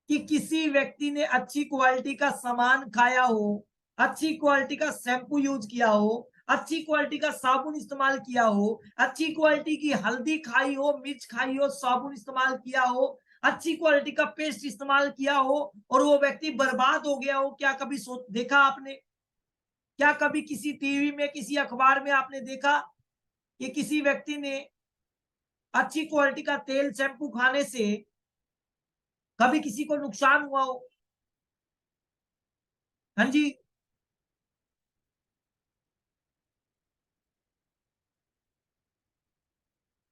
S2: कि किसी व्यक्ति ने अच्छी क्वालिटी का सामान खाया हो, अच्छी क्वालिटी का शैम्पू यूज किया हो, अच्छी क्वालिटी का साबुन इस्तेमाल किया हो, अच्छी क्वालिटी की हल्दी खाई हो, मिर्च खाई हो, साबुन इस्तेमाल किया हो, अच्छी क्वालिटी का पेस्ट इस्तेमाल किया हो और वो व्यक्ति बर्बाद हो गया हो। क्या कभी देखा आपने? क्या कभी किसी टीवी में, किसी अखबार में आपने देखा कि किसी व्यक्ति ने अच्छी क्वालिटी का तेल शैम्पू खाने से कभी किसी को नुकसान हुआ हो? हाँ जी,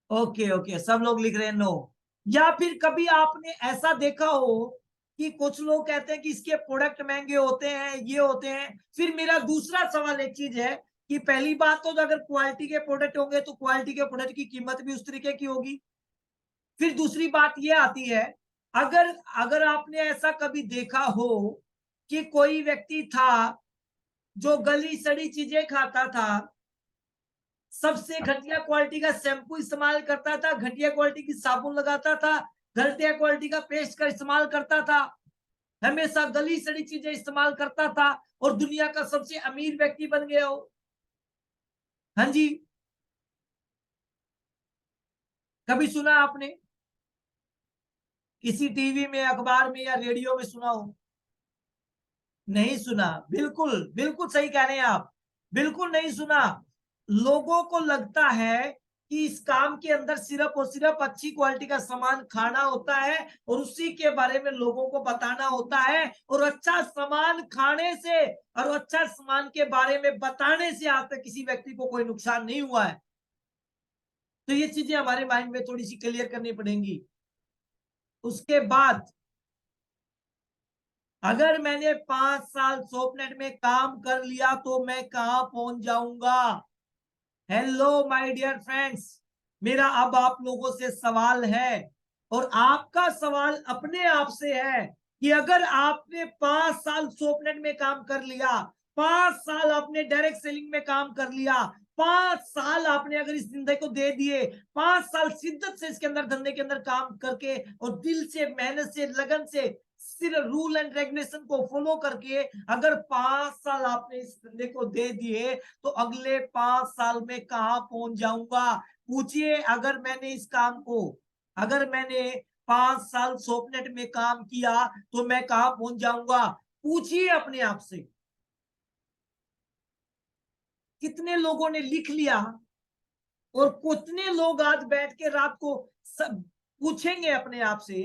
S2: ओके ओके, सब लोग लिख रहे हैं नो। या फिर कभी आपने ऐसा देखा हो कि कुछ लोग कहते हैं कि इसके प्रोडक्ट महंगे होते हैं, ये होते हैं। फिर मेरा दूसरा सवाल एक चीज है कि पहली बात तो अगर क्वालिटी के प्रोडक्ट होंगे तो क्वालिटी के प्रोडक्ट की कीमत भी उस तरीके की होगी। फिर दूसरी बात ये आती है, अगर अगर आपने ऐसा कभी देखा हो कि कोई व्यक्ति था जो गली सड़ी चीजें खाता था, सबसे घटिया क्वालिटी का शैम्पू इस्तेमाल करता था, घटिया क्वालिटी की साबुन लगाता था, घटिया क्वालिटी का पेस्ट का इस्तेमाल करता था, हमेशा गली सड़ी चीजें इस्तेमाल करता था और दुनिया का सबसे अमीर व्यक्ति बन गया हो। हाँ जी, कभी सुना आपने? किसी टीवी में, अखबार में या रेडियो में सुना हो? नहीं सुना। बिल्कुल बिल्कुल सही कह रहे हैं आप, बिल्कुल नहीं सुना। लोगों को लगता है कि इस काम के अंदर सिर्फ और सिर्फ अच्छी क्वालिटी का सामान खाना होता है और उसी के बारे में लोगों को बताना होता है। और अच्छा सामान खाने से और अच्छा सामान के बारे में बताने से आज तक किसी व्यक्ति को कोई नुकसान नहीं हुआ है। तो ये चीजें हमारे माइंड में थोड़ी सी क्लियर करनी पड़ेंगी। उसके बाद, अगर मैंने 5 साल सोपनेट में काम कर लिया तो मैं कहां पहुंच जाऊंगा? हेलो माय डियर फ्रेंड्स, मेरा अब आप लोगों से सवाल है और आपका सवाल अपने आप से है कि अगर आपने 5 साल सोपनेट में काम कर लिया, 5 साल आपने डायरेक्ट सेलिंग में काम कर लिया, 5 साल आपने अगर इस धंधे को दे दिए, 5 साल शिद्दत से इसके अंदर धंधे के अंदर काम करके और दिल से, मेहनत से, लगन से, सिर्फ रूल एंड रेगुलेशन को फॉलो करके अगर 5 साल आपने इस धंधे को दे दिए, तो अगले 5 साल में कहां पहुंच जाऊंगा? पूछिए, अगर मैंने इस काम को, अगर मैंने 5 साल सोपनेट में काम किया तो मैं कहां पहुंच जाऊंगा? पूछिए अपने आप से। कितने लोगों ने लिख लिया और कितने लोग आज बैठ के रात को सब पूछेंगे अपने आप से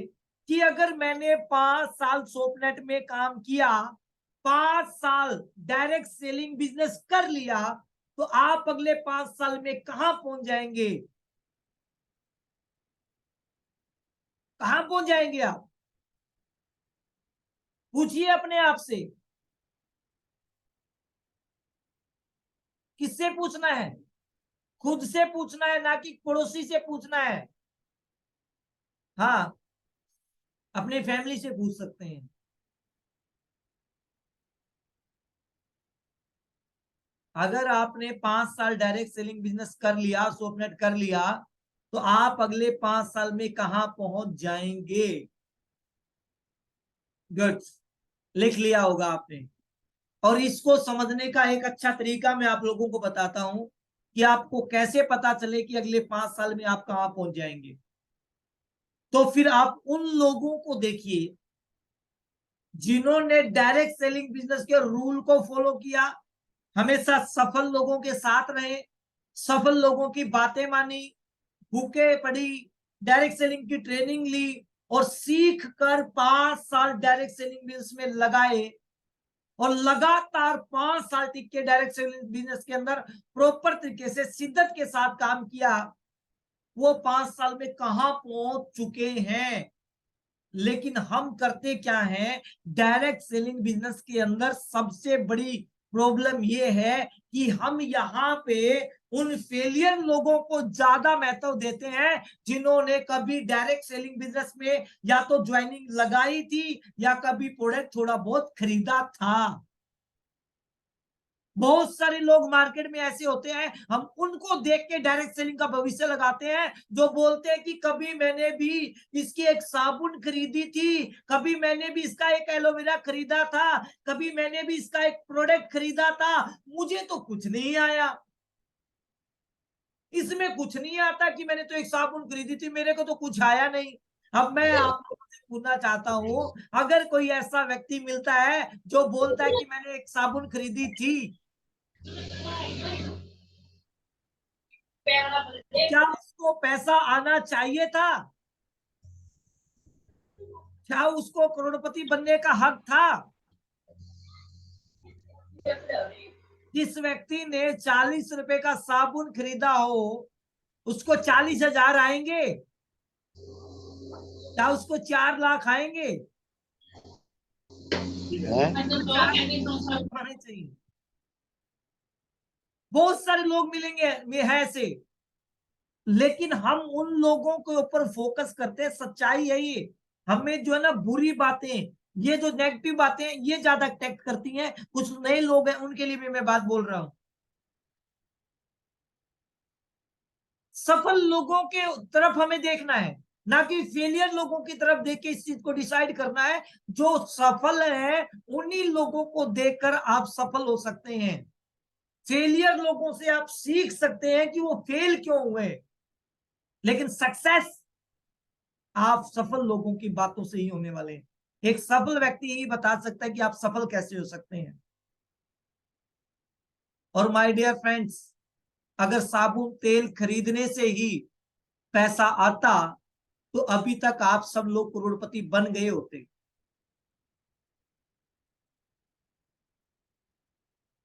S2: कि अगर मैंने 5 साल सोपनेट में काम किया, 5 साल डायरेक्ट सेलिंग बिजनेस कर लिया, तो आप अगले 5 साल में कहां पहुंच जाएंगे? कहां पहुंच जाएंगे आप? पूछिए अपने आप से। किससे पूछना है? खुद से पूछना है, ना कि पड़ोसी से पूछना है। हाँ, अपनी फैमिली से पूछ सकते हैं। अगर आपने 5 साल डायरेक्ट सेलिंग बिजनेस कर लिया, सोपनेट कर लिया, तो आप अगले 5 साल में कहां पहुंच जाएंगे? गुड, लिख लिया होगा आपने। और इसको समझने का एक अच्छा तरीका मैं आप लोगों को बताता हूं कि आपको कैसे पता चले कि अगले 5 साल में आप कहां पहुंच जाएंगे। तो फिर आप उन लोगों को देखिए जिन्होंने डायरेक्ट सेलिंग बिजनेस के रूल को फॉलो किया, हमेशा सफल लोगों के साथ रहे, सफल लोगों की बातें मानी, बुकें पढ़ी, डायरेक्ट सेलिंग की ट्रेनिंग ली और सीख कर 5 साल डायरेक्ट सेलिंग बिजनेस में लगाए और लगातार 5 साल टिक के डायरेक्ट सेलिंग बिजनेस के अंदर प्रॉपर तरीके से शिद्दत के साथ काम किया, वो 5 साल में कहां पहुंच चुके हैं। लेकिन हम करते क्या है, डायरेक्ट सेलिंग बिजनेस के अंदर सबसे बड़ी प्रॉब्लम ये है कि हम यहाँ पे उन फेलियर लोगों को ज्यादा महत्व देते हैं जिन्होंने कभी डायरेक्ट सेलिंग बिजनेस में या तो ज्वाइनिंग लगाई थी या कभी प्रोडक्ट थोड़ा बहुत खरीदा था। बहुत सारे लोग मार्केट में ऐसे होते हैं, हम उनको देख के डायरेक्ट सेलिंग का भविष्य लगाते हैं, जो बोलते हैं कि कभी मैंने भी इसकी एक साबुन खरीदी थी, कभी मैंने भी इसका एक एलोवेरा खरीदा था, कभी मैंने भी इसका एक प्रोडक्ट खरीदा था, मुझे तो कुछ नहीं आया, इसमें कुछ नहीं आता कि मैंने तो एक साबुन खरीदी थी, मेरे को तो कुछ आया नहीं। अब मैं आप लोगों से पूछना चाहता हूं, अगर कोई ऐसा व्यक्ति मिलता है जो बोलता है कि मैंने एक साबुन खरीदी थी, क्या उसको पैसा आना चाहिए था? क्या उसको करोड़पति बनने का हक था? जिस व्यक्ति ने 40 रुपए का साबुन खरीदा हो, उसको 40,000 आएंगे? क्या उसको 4 लाख आएंगे? आने चाहिए। बहुत सारे लोग मिलेंगे है ऐसे, लेकिन हम उन लोगों के ऊपर फोकस करते हैं। सच्चाई है ये, हमें जो है ना बुरी बातें, ये जो नेगेटिव बातें ये ज्यादा अट्रैक्ट करती हैं। कुछ नए लोग हैं उनके लिए भी मैं बात बोल रहा हूं। सफल लोगों के तरफ हमें देखना है, ना कि फेलियर लोगों की तरफ देख के इस चीज को डिसाइड करना है। जो सफल है उन्हीं लोगों को देखकर आप सफल हो सकते हैं। फेलियर लोगों से आप सीख सकते हैं कि वो फेल क्यों हुए, लेकिन सक्सेस आप सफल लोगों की बातों से ही होने वाले हैं। एक सफल व्यक्ति यही बता सकता है कि आप सफल कैसे हो सकते हैं। और माय डियर फ्रेंड्स, अगर साबुन तेल खरीदने से ही पैसा आता तो अभी तक आप सब लोग करोड़पति बन गए होते।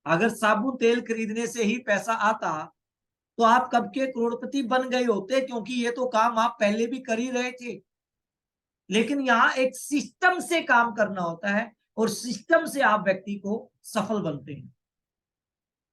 S2: अगर साबुन तेल खरीदने से ही पैसा आता तो आप कब के करोड़पति बन गए होते, क्योंकि ये तो काम आप पहले भी कर ही रहे थे। लेकिन यहाँ एक सिस्टम से काम करना होता है और सिस्टम से आप व्यक्ति को सफल बनते हैं।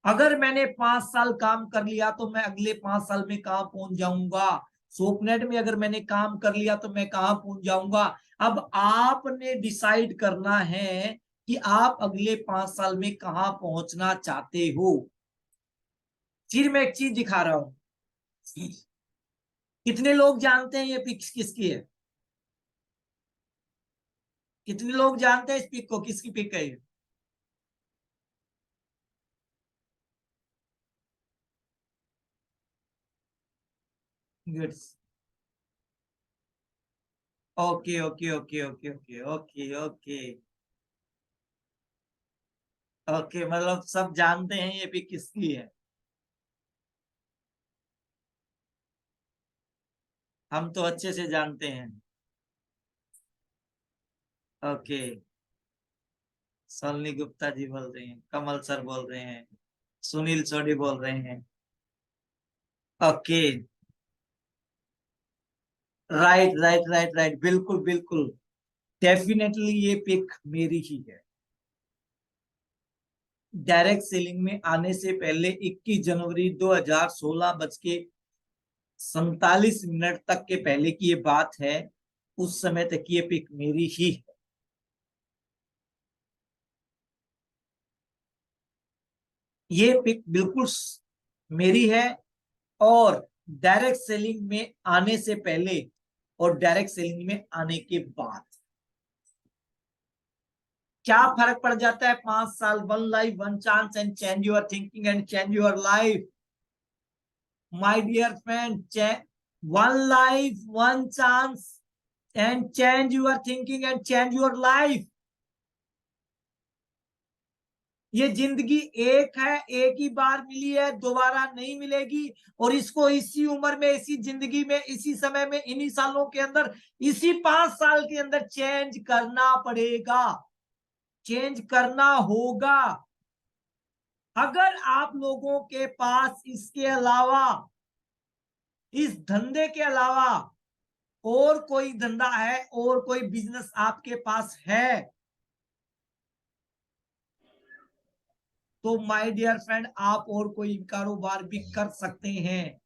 S2: अगर मैंने 5 साल काम कर लिया तो मैं अगले 5 साल में कहां पहुंच जाऊंगा? सोपनेट में अगर मैंने काम कर लिया तो मैं कहाँ पहुंच जाऊंगा। अब आपने डिसाइड करना है कि आप अगले 5 साल में कहाँ पहुंचना चाहते हो। फिर मैं एक चीज दिखा रहा हूं, कितने लोग जानते हैं ये पिक किसकी है? कितने लोग जानते हैं इस पिक को, किसकी पिक है ये? Good. Okay okay okay okay okay okay okay okay, मतलब सब जानते हैं ये पिक किसकी है। हम तो अच्छे से जानते हैं। ओके, सलोनी गुप्ता जी बोल रहे हैं, कमल सर बोल रहे हैं, सुनील सोडी बोल रहे हैं। Okay, right right right right, बिल्कुल बिल्कुल, डेफिनेटली ये पिक मेरी ही है। डायरेक्ट सेलिंग में आने से पहले 21 जनवरी 2016 बज के 47 मिनट तक के पहले की ये बात है। उस समय तक ये पिक मेरी ही है। ये पिक बिल्कुल मेरी है। और डायरेक्ट सेलिंग में आने से पहले और डायरेक्ट सेलिंग में आने के बाद क्या फर्क पड़ जाता है? 5 साल, 1 life 1 chance and change your thinking and change your life. My dear friend, 1 life 1 chance and change your thinking and change your life. ये जिंदगी एक है, एक ही बार मिली है, दोबारा नहीं मिलेगी। और इसको इसी उम्र में, इसी जिंदगी में, इसी समय में, इन्हीं सालों के अंदर, इसी 5 साल के अंदर चेंज करना पड़ेगा, चेंज करना होगा। अगर आप लोगों के पास इसके अलावा, इस धंधे के अलावा और कोई धंधा है और कोई बिजनेस आपके पास है, तो माय डियर फ्रेंड आप और कोई कारोबार भी कर सकते हैं,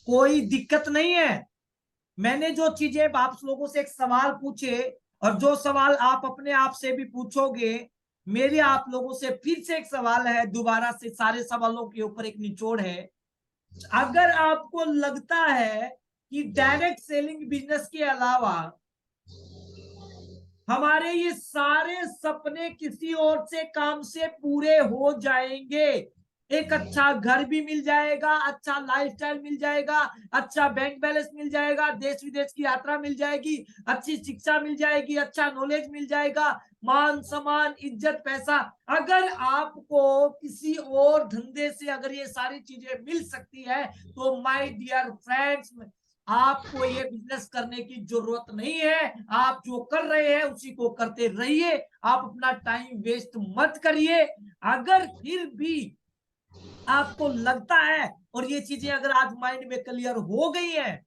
S2: कोई दिक्कत नहीं है। मैंने जो चीजें आप लोगों से एक सवाल पूछे और जो सवाल आप अपने आप से भी पूछोगे, मेरे आप लोगों से फिर से एक सवाल है, दोबारा से सारे सवालों के ऊपर एक निचोड़ है। अगर आपको लगता है कि डायरेक्ट सेलिंग बिजनेस के अलावा हमारे ये सारे सपने किसी और से काम से पूरे हो जाएंगे, एक अच्छा घर भी मिल जाएगा, अच्छा लाइफस्टाइल मिल जाएगा, अच्छा बैंक बैलेंस मिल जाएगा, देश विदेश की यात्रा मिल जाएगी, अच्छी शिक्षा मिल जाएगी, अच्छा नॉलेज मिल जाएगा, मान सम्मान इज्जत पैसा, अगर आपको किसी और धंधे से अगर ये सारी चीजें मिल सकती है, तो माय डियर फ्रेंड्स आपको ये बिजनेस करने की जरूरत नहीं है। आप जो कर रहे हैं उसी को करते रहिए, आप अपना टाइम वेस्ट मत करिए। अगर फिर भी आपको लगता है और ये चीजें अगर आज माइंड में क्लियर हो गई है,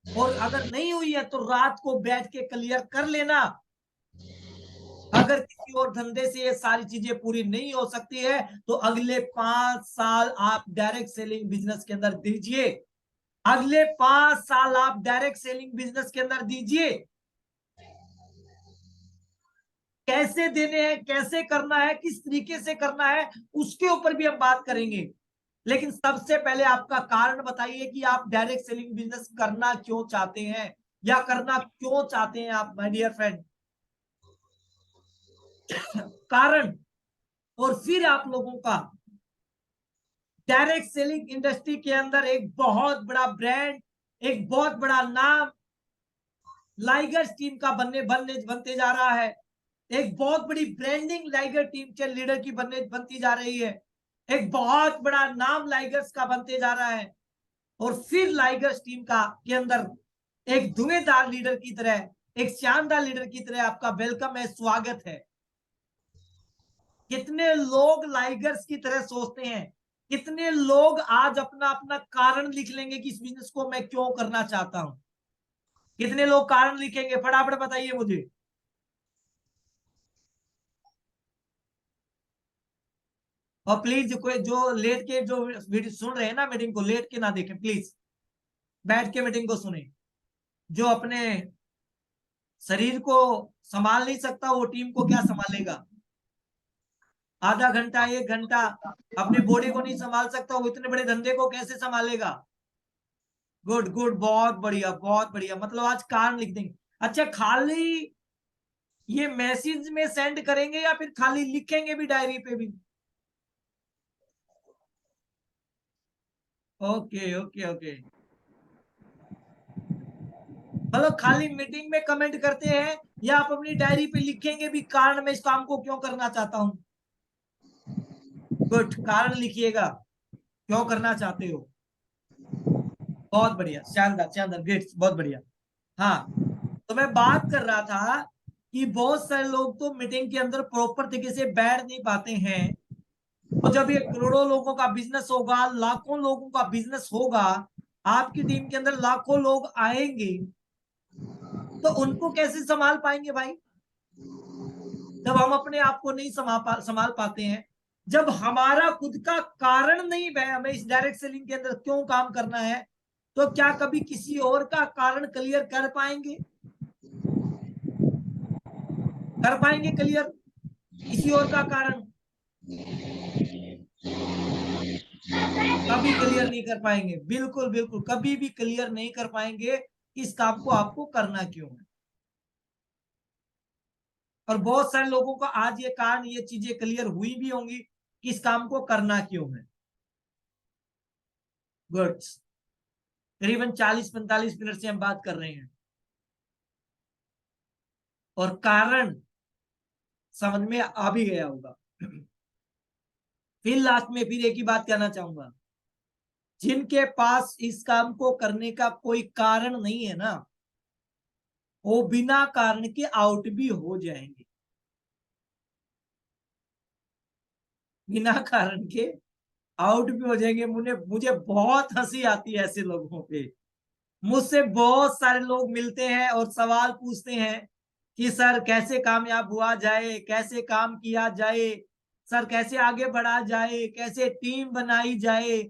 S2: और अगर नहीं हुई है तो रात को बैठ के क्लियर कर लेना। अगर किसी और धंधे से ये सारी चीजें पूरी नहीं हो सकती है, तो अगले 5 साल आप डायरेक्ट सेलिंग बिजनेस के अंदर दीजिए, अगले 5 साल आप डायरेक्ट सेलिंग बिजनेस के अंदर दीजिए। कैसे देने हैं, कैसे करना है, किस तरीके से करना है, उसके ऊपर भी हम बात करेंगे। लेकिन सबसे पहले आपका कारण बताइए कि आप डायरेक्ट सेलिंग बिजनेस करना क्यों चाहते हैं, या करना क्यों चाहते हैं आप माय डियर फ्रेंड। कारण, और फिर आप लोगों का डायरेक्ट सेलिंग इंडस्ट्री के अंदर एक बहुत बड़ा ब्रांड, एक बहुत बड़ा नाम लाइगर्स टीम का बनते जा रहा है। एक बहुत बड़ी ब्रांडिंग लाइगर टीम के लीडर की बनती जा रही है। एक बहुत बड़ा नाम लाइगर्स का बनते जा रहा है। और फिर लाइगर्स टीम का के अंदर एक धुएंधार लीडर की तरह, एक शानदार लीडर की तरह आपका वेलकम है, स्वागत है। कितने लोग लाइगर्स की तरह सोचते हैं, कितने लोग आज अपना अपना कारण लिख लेंगे कि इस बिजनेस को मैं क्यों करना चाहता हूं। कितने लोग कारण लिखेंगे, फटाफट बताइए मुझे। और प्लीज कोई जो लेट के जो वीडियो सुन रहे हैं ना मीटिंग को, लेट के ना देखें प्लीज। बैठ के मीटिंग को सुने। जो अपने शरीर को संभाल नहीं सकता वो टीम को क्या संभालेगा? आधा घंटा 1 घंटा अपने बॉडी को नहीं संभाल सकता वो इतने बड़े धंधे को कैसे संभालेगा? गुड गुड, बहुत बढ़िया बहुत बढ़िया। मतलब आज कारण लिख देंगे। अच्छा, खाली ये मैसेज में सेंड करेंगे या फिर खाली लिखेंगे भी डायरी पे भी? ओके ओके ओके, मतलब खाली मीटिंग में कमेंट करते हैं या आप अपनी डायरी पे लिखेंगे भी कारण मैं इस काम को क्यों करना चाहता हूं? गुड, कारण लिखिएगा क्यों करना चाहते हो। बहुत बढ़िया, शानदार शानदार, ग्रेट, बहुत बढ़िया। हाँ, तो मैं बात कर रहा था कि बहुत सारे लोग तो मीटिंग के अंदर प्रॉपर तरीके से बैठ नहीं पाते हैं। तो जब ये करोड़ों लोगों का बिजनेस होगा, लाखों लोगों का बिजनेस होगा, आपकी टीम के अंदर लाखों लोग आएंगे, तो उनको कैसे संभाल पाएंगे भाई? जब हम अपने आप को नहीं संभाल पाते हैं, जब हमारा खुद का कारण नहीं है हमें इस डायरेक्ट सेलिंग के अंदर क्यों काम करना है, तो क्या कभी किसी और का कारण क्लियर कर पाएंगे? कर पाएंगे क्लियर किसी और का कारण? कभी क्लियर नहीं कर पाएंगे, बिल्कुल बिल्कुल, कभी भी क्लियर नहीं कर पाएंगे कि इस काम को आपको करना क्यों है। और बहुत सारे लोगों को आज ये कारण, ये चीजें क्लियर हुई भी होंगी कि इस काम को करना क्यों है। गुड, करीबन 40-45 मिनट से हम बात कर रहे हैं और कारण समझ में आ भी गया होगा। फिर लास्ट में फिर एक ही बात कहना चाहूंगा, जिनके पास इस काम को करने का कोई कारण नहीं है ना, वो बिना कारण के आउट भी हो जाएंगे। बिना कारण के आउट भी हो जाएंगे। मुझे बहुत हंसी आती है ऐसे लोगों पे। मुझसे बहुत सारे लोग मिलते हैं और सवाल पूछते हैं कि सर कैसे कामयाब हुआ जाए, कैसे काम किया जाए, सर कैसे आगे बढ़ा जाए, कैसे टीम बनाई जाए,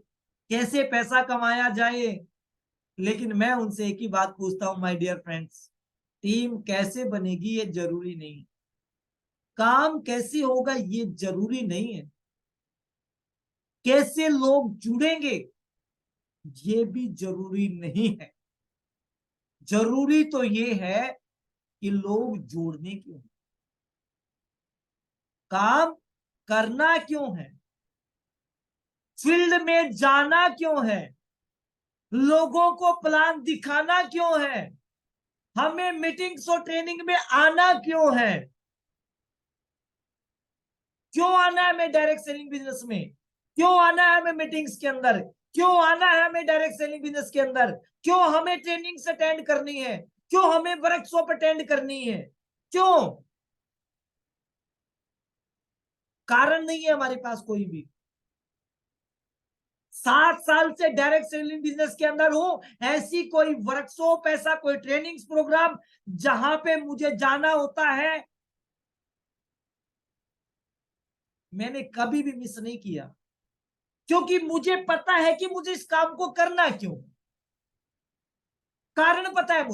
S2: कैसे पैसा कमाया जाए। लेकिन मैं उनसे एक ही बात पूछता हूं, माय डियर फ्रेंड्स, टीम कैसे बनेगी ये जरूरी नहीं, काम कैसे होगा ये जरूरी नहीं है, कैसे लोग जुड़ेंगे ये भी जरूरी नहीं है। जरूरी तो ये है कि लोग जोड़ने क्यों, काम करना क्यों है, फील्ड में जाना क्यों है, लोगों को प्लान दिखाना क्यों है, हमें मीटिंग्स और ट्रेनिंग में आना क्यों है, क्यों आना है हमें डायरेक्ट सेलिंग बिजनेस में, क्यों आना है हमें मीटिंग्स के अंदर, क्यों आना है हमें डायरेक्ट सेलिंग बिजनेस के अंदर, क्यों हमें ट्रेनिंग्स अटेंड करनी है, क्यों हमें वर्कशॉप अटेंड करनी है, क्यों? कारण नहीं है हमारे पास कोई भी। 7 साल से डायरेक्ट सेलिंग बिजनेस के अंदर हूं, ऐसी कोई वर्कशॉप, ऐसा कोई ट्रेनिंग्स प्रोग्राम जहां पे मुझे जाना होता है, मैंने कभी भी मिस नहीं किया, क्योंकि मुझे पता है कि मुझे इस काम को करना क्यों, कारण पता है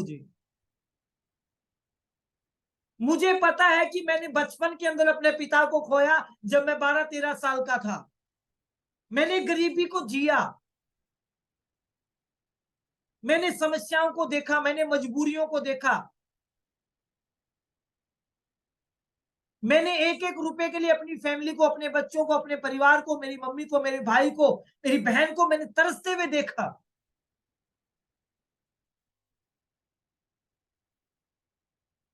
S2: मुझे पता है कि मैंने बचपन के अंदर अपने पिता को खोया जब मैं 12-13 साल का था। मैंने गरीबी को जिया, मैंने समस्याओं को देखा, मैंने मजबूरियों को देखा, मैंने एक एक रुपए के लिए अपनी फैमिली को, अपने बच्चों को, अपने परिवार को, मेरी मम्मी को, मेरे भाई को, मेरी बहन को मैंने तरसते हुए देखा।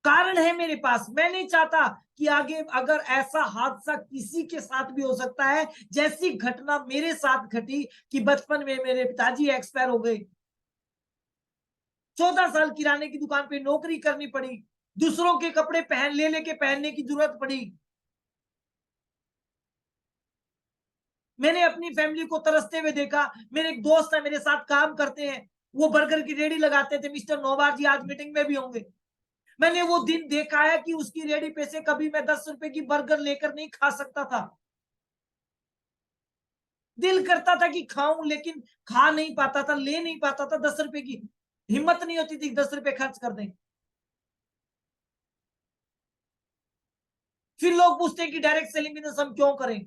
S2: कारण है मेरे पास। मैं नहीं चाहता कि आगे अगर ऐसा हादसा किसी के साथ भी हो सकता है जैसी घटना मेरे साथ घटी कि बचपन में मेरे पिताजी एक्सपायर हो गए, 14 साल किराने की दुकान पे नौकरी करनी पड़ी, दूसरों के कपड़े पहन ले लेके पहनने की जरूरत पड़ी, मैंने अपनी फैमिली को तरसते हुए देखा। मेरे एक दोस्त है, मेरे साथ काम करते हैं, वो बर्गर की रेडी लगाते थे, मिस्टर नोवार जी आज मीटिंग में भी होंगे। मैंने वो दिन देखा है कि उसकी रेडी पे से कभी मैं 10 रुपए की बर्गर लेकर नहीं खा सकता था। दिल करता था कि खाऊं, लेकिन खा नहीं पाता था, ले नहीं पाता था। 10 रुपए की हिम्मत नहीं होती थी 10 रुपए खर्च कर दें। फिर लोग पूछते हैं कि डायरेक्ट सेलिंग बिजनेस हम क्यों करें।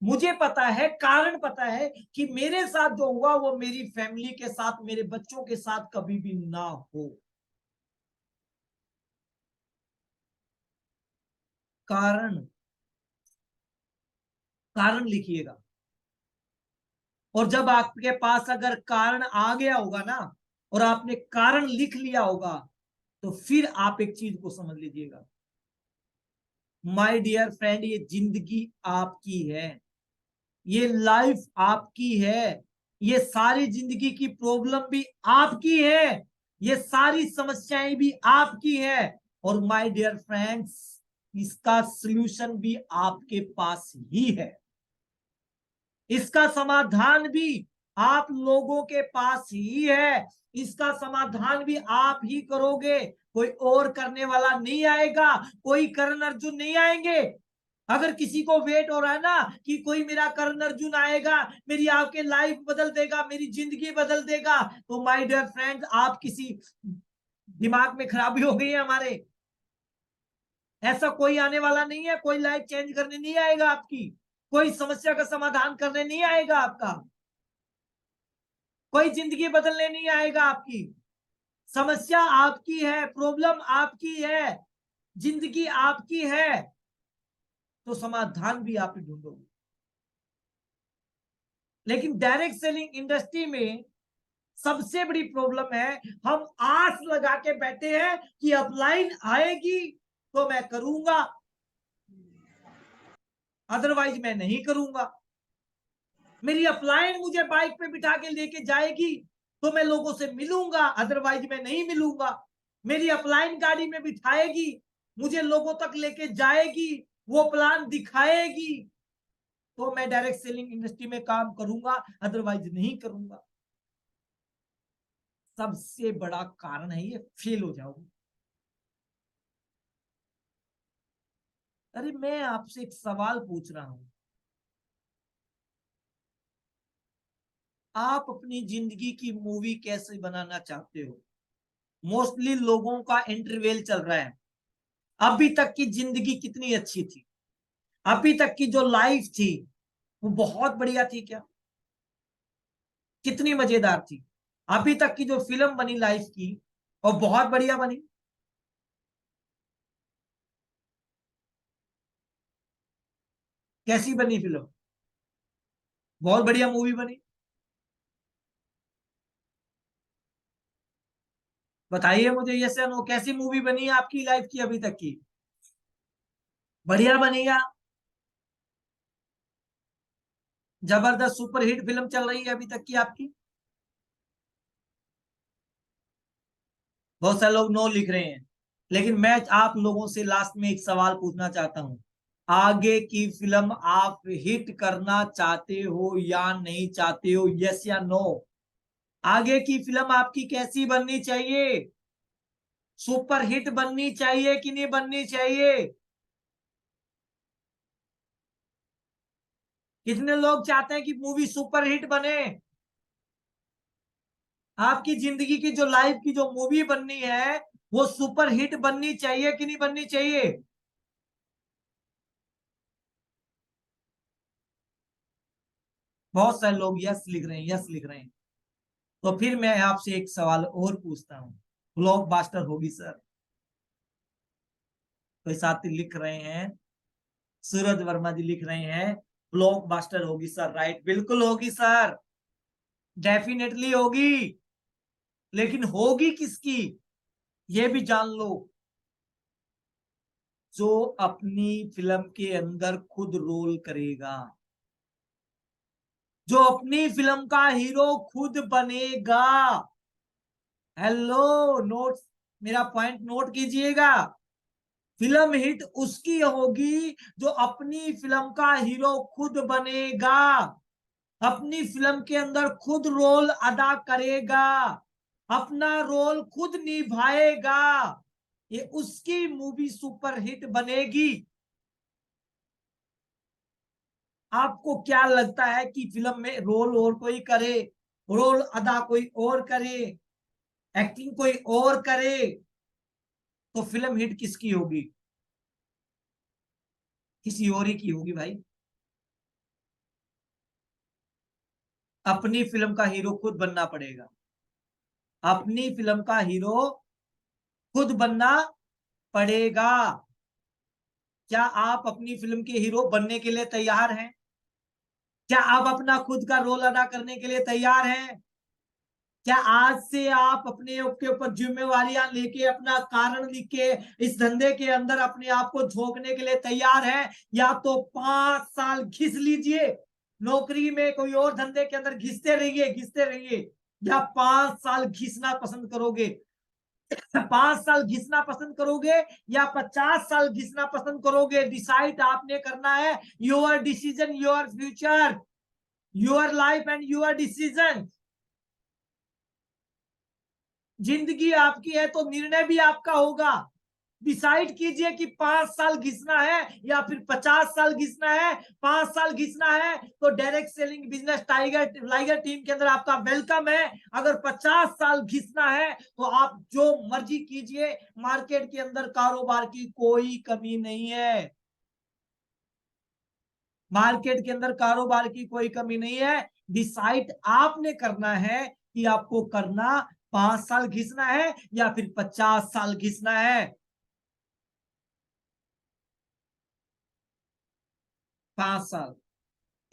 S2: मुझे पता है, कारण पता है कि मेरे साथ जो हुआ वो मेरी फैमिली के साथ, मेरे बच्चों के साथ कभी भी ना हो। कारण, कारण लिखिएगा। और जब आपके पास अगर कारण आ गया होगा ना, और आपने कारण लिख लिया होगा, तो फिर आप एक चीज को समझ लीजिएगा, माय डियर फ्रेंड, ये जिंदगी आपकी है, ये लाइफ आपकी है, ये सारी जिंदगी की प्रॉब्लम भी आपकी है, ये सारी समस्याएं भी आपकी है। और माय डियर फ्रेंड्स, इसका सलूशन भी आपके पास ही है, इसका समाधान भी आप लोगों के पास ही है, इसका समाधान भी आप ही करोगे, कोई और करने वाला नहीं आएगा, कोई कर्ण अर्जुन नहीं आएंगे। अगर किसी को वेट हो रहा है ना कि कोई मेरा कर्ण अर्जुन आएगा, मेरी आपके लाइफ बदल देगा, मेरी जिंदगी बदल देगा, तो माय डियर फ्रेंड्स, आप किसी दिमाग में खराबी हो गई है हमारे। ऐसा कोई आने वाला नहीं है, कोई लाइफ चेंज करने नहीं आएगा आपकी, कोई समस्या का समाधान करने नहीं आएगा आपका, कोई जिंदगी बदलने नहीं आएगा आपकी। समस्या आपकी है, प्रॉब्लम आपकी है, जिंदगी आपकी है, तो समाधान भी आप ही ढूंढोगे। लेकिन डायरेक्ट सेलिंग इंडस्ट्री में सबसे बड़ी प्रॉब्लम है, हम आस लगा के बैठे हैं कि अपलाइन आएगी तो मैं करूंगा, अदरवाइज मैं नहीं करूंगा। मेरी अपलाइन मुझे बाइक पे बिठा के लेके जाएगी तो मैं लोगों से मिलूंगा, अदरवाइज मैं नहीं मिलूंगा। मेरी अपलाइन गाड़ी में बिठाएगी, मुझे लोगों तक लेके जाएगी, वो प्लान दिखाएगी, तो मैं डायरेक्ट सेलिंग इंडस्ट्री में काम करूंगा, अदरवाइज नहीं करूंगा। सबसे बड़ा कारण है ये, फेल हो जाओगे। अरे मैं आपसे एक सवाल पूछ रहा हूं, आप अपनी जिंदगी की मूवी कैसे बनाना चाहते हो? मोस्टली लोगों का इंटरवेल चल रहा है, अभी तक की जिंदगी कितनी अच्छी थी, अभी तक की जो लाइफ थी वो बहुत बढ़िया थी क्या, कितनी मजेदार थी। अभी तक की जो फिल्म बनी लाइफ की वो बहुत बढ़िया बनी। कैसी बनी फिल्म? बहुत बढ़िया मूवी बनी। बताइए मुझे यस या नो, कैसी मूवी बनी है आपकी लाइफ की अभी तक की? बढ़िया बनी है, जबरदस्त सुपरहिट फिल्म चल रही है अभी तक की आपकी। बहुत सारे लोग नो लिख रहे हैं, लेकिन मैं आप लोगों से लास्ट में एक सवाल पूछना चाहता हूं, आगे की फिल्म आप हिट करना चाहते हो या नहीं चाहते हो? यस या नो। आगे की फिल्म आपकी कैसी बननी चाहिए? सुपर हिट बननी चाहिए कि नहीं बननी चाहिए? कितने लोग चाहते हैं कि मूवी सुपर हिट बने? आपकी जिंदगी की जो लाइफ की जो मूवी बननी है वो सुपर हिट बननी चाहिए कि नहीं बननी चाहिए? बहुत सारे लोग यस लिख रहे हैं, यस लिख रहे हैं। तो फिर मैं आपसे एक सवाल और पूछता हूँ, ब्लॉकबस्टर होगी सर? कोई साथी लिख रहे हैं, सूरज वर्मा जी लिख रहे हैं ब्लॉकबस्टर होगी सर। राइट, बिल्कुल होगी सर, डेफिनेटली होगी। लेकिन होगी किसकी ये भी जान लो, जो अपनी फिल्म के अंदर खुद रोल करेगा, जो अपनी फिल्म का हीरो खुद बनेगा। हेलो, नोट, मेरा पॉइंट नोट कीजिएगा। फिल्म हिट उसकी होगी जो अपनी फिल्म का हीरो खुद बनेगा, अपनी फिल्म के अंदर खुद रोल अदा करेगा, अपना रोल खुद निभाएगा, ये उसकी मूवी सुपर हिट बनेगी। आपको क्या लगता है कि फिल्म में रोल और कोई करे, रोल अदा कोई और करे, एक्टिंग कोई और करे, तो फिल्म हिट किसकी होगी? किसी और ही की होगी भाई। अपनी फिल्म का हीरो खुद बनना पड़ेगा। अपनी फिल्म का हीरो खुद बनना पड़ेगा। क्या आप अपनी फिल्म के हीरो बनने के लिए तैयार हैं? क्या आप अपना खुद का रोल अदा करने के लिए तैयार हैं? क्या आज से आप अपने के ऊपर जिम्मेवारियां लेके अपना कारण लिख के इस धंधे के अंदर अपने आप को झोंकने के लिए तैयार हैं? या तो 5 साल घिस लीजिए नौकरी में, कोई और धंधे के अंदर घिसते रहिए, या 5 साल घिसना पसंद करोगे? 5 साल घिसना पसंद करोगे या 50 साल घिसना पसंद करोगे? डिसाइड आपने करना है। Your decision, your future, your life and your decision. जिंदगी आपकी है तो निर्णय भी आपका होगा। डिसाइड कीजिए कि 5 साल घिसना है या फिर 50 साल घिसना है। 5 साल घिसना है तो direct selling business tiger team के अंदर आपका वेलकम है। अगर 50 साल घिसना है तो आप जो मर्जी कीजिए, मार्केट के अंदर कारोबार की कोई कमी नहीं है। मार्केट के अंदर कारोबार की कोई कमी नहीं है। डिसाइड आपने करना है कि आपको करना 5 साल घिसना है या फिर 50 साल घिसना है। 5 साल,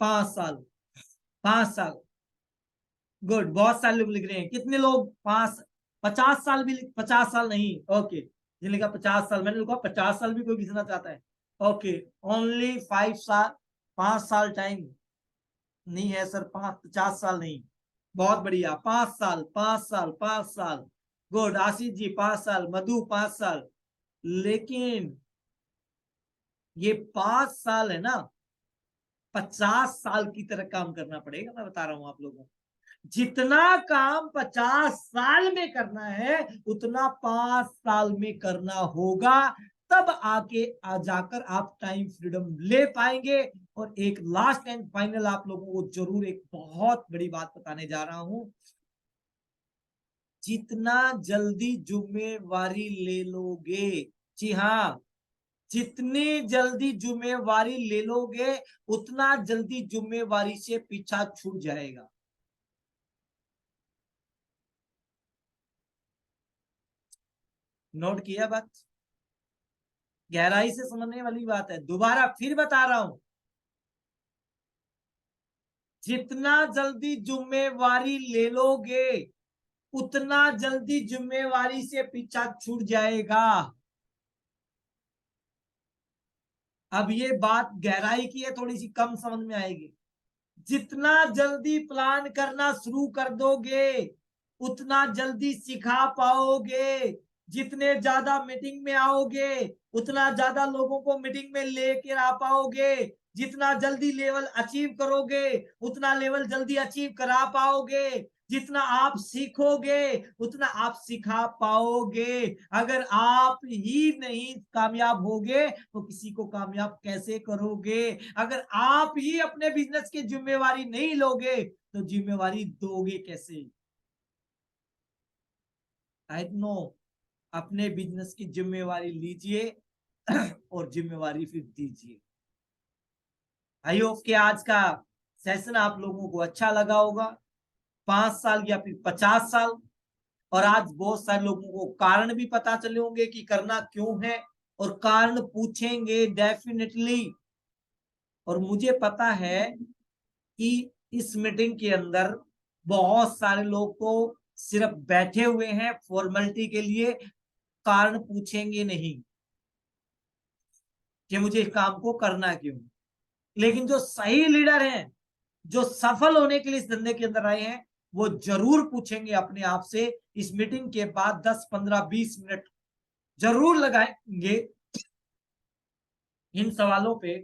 S2: 5 साल, 5 साल। गुड, बहुत सारे लोग लिख रहे हैं। कितने लोग 50 साल भी 50 साल नहीं, ओके। जिन्हें लिखा 50 साल, मैंने लिखा 50 साल भी कोई घिसना चाहता है। ओके, ओनली 5 साल, 5 साल टाइम नहीं है सर, 50 साल नहीं। बहुत बढ़िया, 5 साल, 5 साल, 5 साल। गुड, आशीष जी 5 साल, मधु 5 साल। लेकिन ये 5 साल है ना, 50 साल की तरह काम करना पड़ेगा। मैं बता रहा हूं आप लोगों को, जितना काम 50 साल में करना है उतना 5 साल में करना होगा। तब आके जाकर आप टाइम फ्रीडम ले पाएंगे। और एक लास्ट एंड फाइनल आप लोगों को जरूर एक बहुत बड़ी बात बताने जा रहा हूं। जितना जल्दी जिम्मेवारी ले लोगे, जी हाँ, जितनी जल्दी जिम्मेवारी ले लोगे उतना जल्दी जिम्मेवारी से पीछा छूट जाएगा। नोट किया बात? गहराई से समझने वाली बात है। दोबारा फिर बता रहा हूं, जितना जल्दी जिम्मेवारी ले लोगे उतना जल्दी जिम्मेवारी से पीछा छूट जाएगा। अब ये बात गहराई की है, थोड़ी सी कम समझ में आएगी। जितना जल्दी प्लान करना शुरू कर दोगे उतना जल्दी सिखा पाओगे। जितने ज्यादा मीटिंग में आओगे उतना ज्यादा लोगों को मीटिंग में लेकर आ पाओगे। जितना जल्दी लेवल अचीव करोगे उतना लेवल जल्दी अचीव करा पाओगे। जितना आप सीखोगे उतना आप सिखा पाओगे। अगर आप ही नहीं कामयाब होगे तो किसी को कामयाब कैसे करोगे? अगर आप ही अपने बिजनेस की जिम्मेवारी नहीं लोगे तो जिम्मेवारी दोगे कैसे? आई नो, अपने बिजनेस की जिम्मेवारी लीजिए और जिम्मेवारी फिर दीजिए। आई होप कि आज का सेशन आप लोगों को अच्छा लगा होगा। 5 साल या फिर 50 साल, और आज बहुत सारे लोगों को कारण भी पता चले होंगे कि करना क्यों है, और कारण पूछेंगे डेफिनेटली। और मुझे पता है कि इस मीटिंग के अंदर बहुत सारे लोग तो सिर्फ बैठे हुए हैं फॉर्मेलिटी के लिए, कारण पूछेंगे नहीं कि मुझे इस काम को करना क्यों। लेकिन जो सही लीडर हैं, जो सफल होने के लिए इस धंधे के अंदर आए हैं, वो जरूर पूछेंगे अपने आप से। इस मीटिंग के बाद 10, 15, 20 मिनट जरूर लगाएंगे इन सवालों पे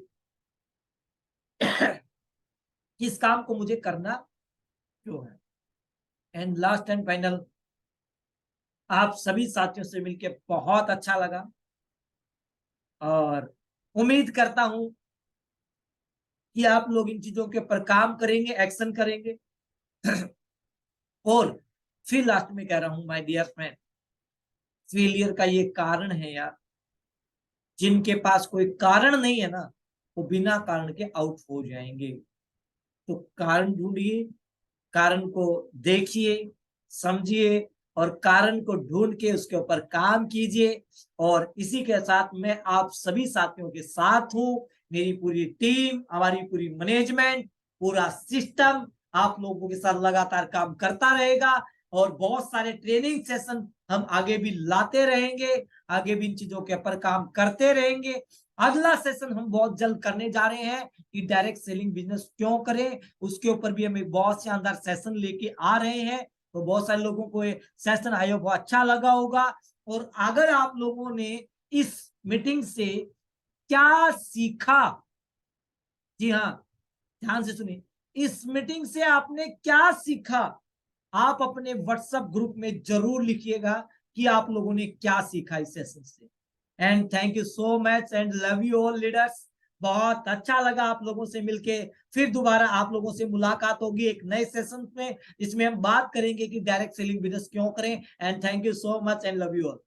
S2: कि इस काम को मुझे करना क्यों है। एंड लास्ट एंड फाइनल, आप सभी साथियों से मिलकर बहुत अच्छा लगा, और उम्मीद करता हूं कि आप लोग इन चीजों के ऊपर काम करेंगे, एक्शन करेंगे। और फिर लास्ट में कह रहा हूं माय डियर फ्रेंड, फेलियर का ये कारण है यार, जिनके पास कोई कारण नहीं है ना, वो बिना कारण के आउट हो जाएंगे। तो कारण ढूंढिए, कारण को देखिए, समझिए, और कारण को ढूंढ के उसके ऊपर काम कीजिए। और इसी के साथ मैं आप सभी साथियों के साथ हूं, मेरी पूरी टीम, हमारी पूरी मैनेजमेंट, पूरा सिस्टम आप लोगों के साथ लगातार काम करता रहेगा। और बहुत सारे ट्रेनिंग सेशन हम आगे भी लाते रहेंगे, आगे भी इन चीजों के ऊपर काम करते रहेंगे। अगला सेशन हम बहुत जल्द करने जा रहे हैं कि डायरेक्ट सेलिंग बिजनेस क्यों करें, उसके ऊपर भी हम एक बहुत शानदार सेशन लेके आ रहे हैं। तो बहुत सारे लोगों को ये सेशन आई होप अच्छा लगा होगा। और अगर आप लोगों ने इस मीटिंग से क्या सीखा, जी हाँ, ध्यान से सुनिए, इस मीटिंग से आपने क्या सीखा, आप अपने व्हाट्सएप ग्रुप में जरूर लिखिएगा कि आप लोगों ने क्या सीखा इस सेशन से। And thank you so much and love you all leaders. बहुत अच्छा लगा आप लोगों से मिलके। फिर दोबारा आप लोगों से मुलाकात होगी एक नए सेशन में, जिसमें हम बात करेंगे कि डायरेक्ट सेलिंग बिजनेस क्यों करें। And thank you so much and love you all.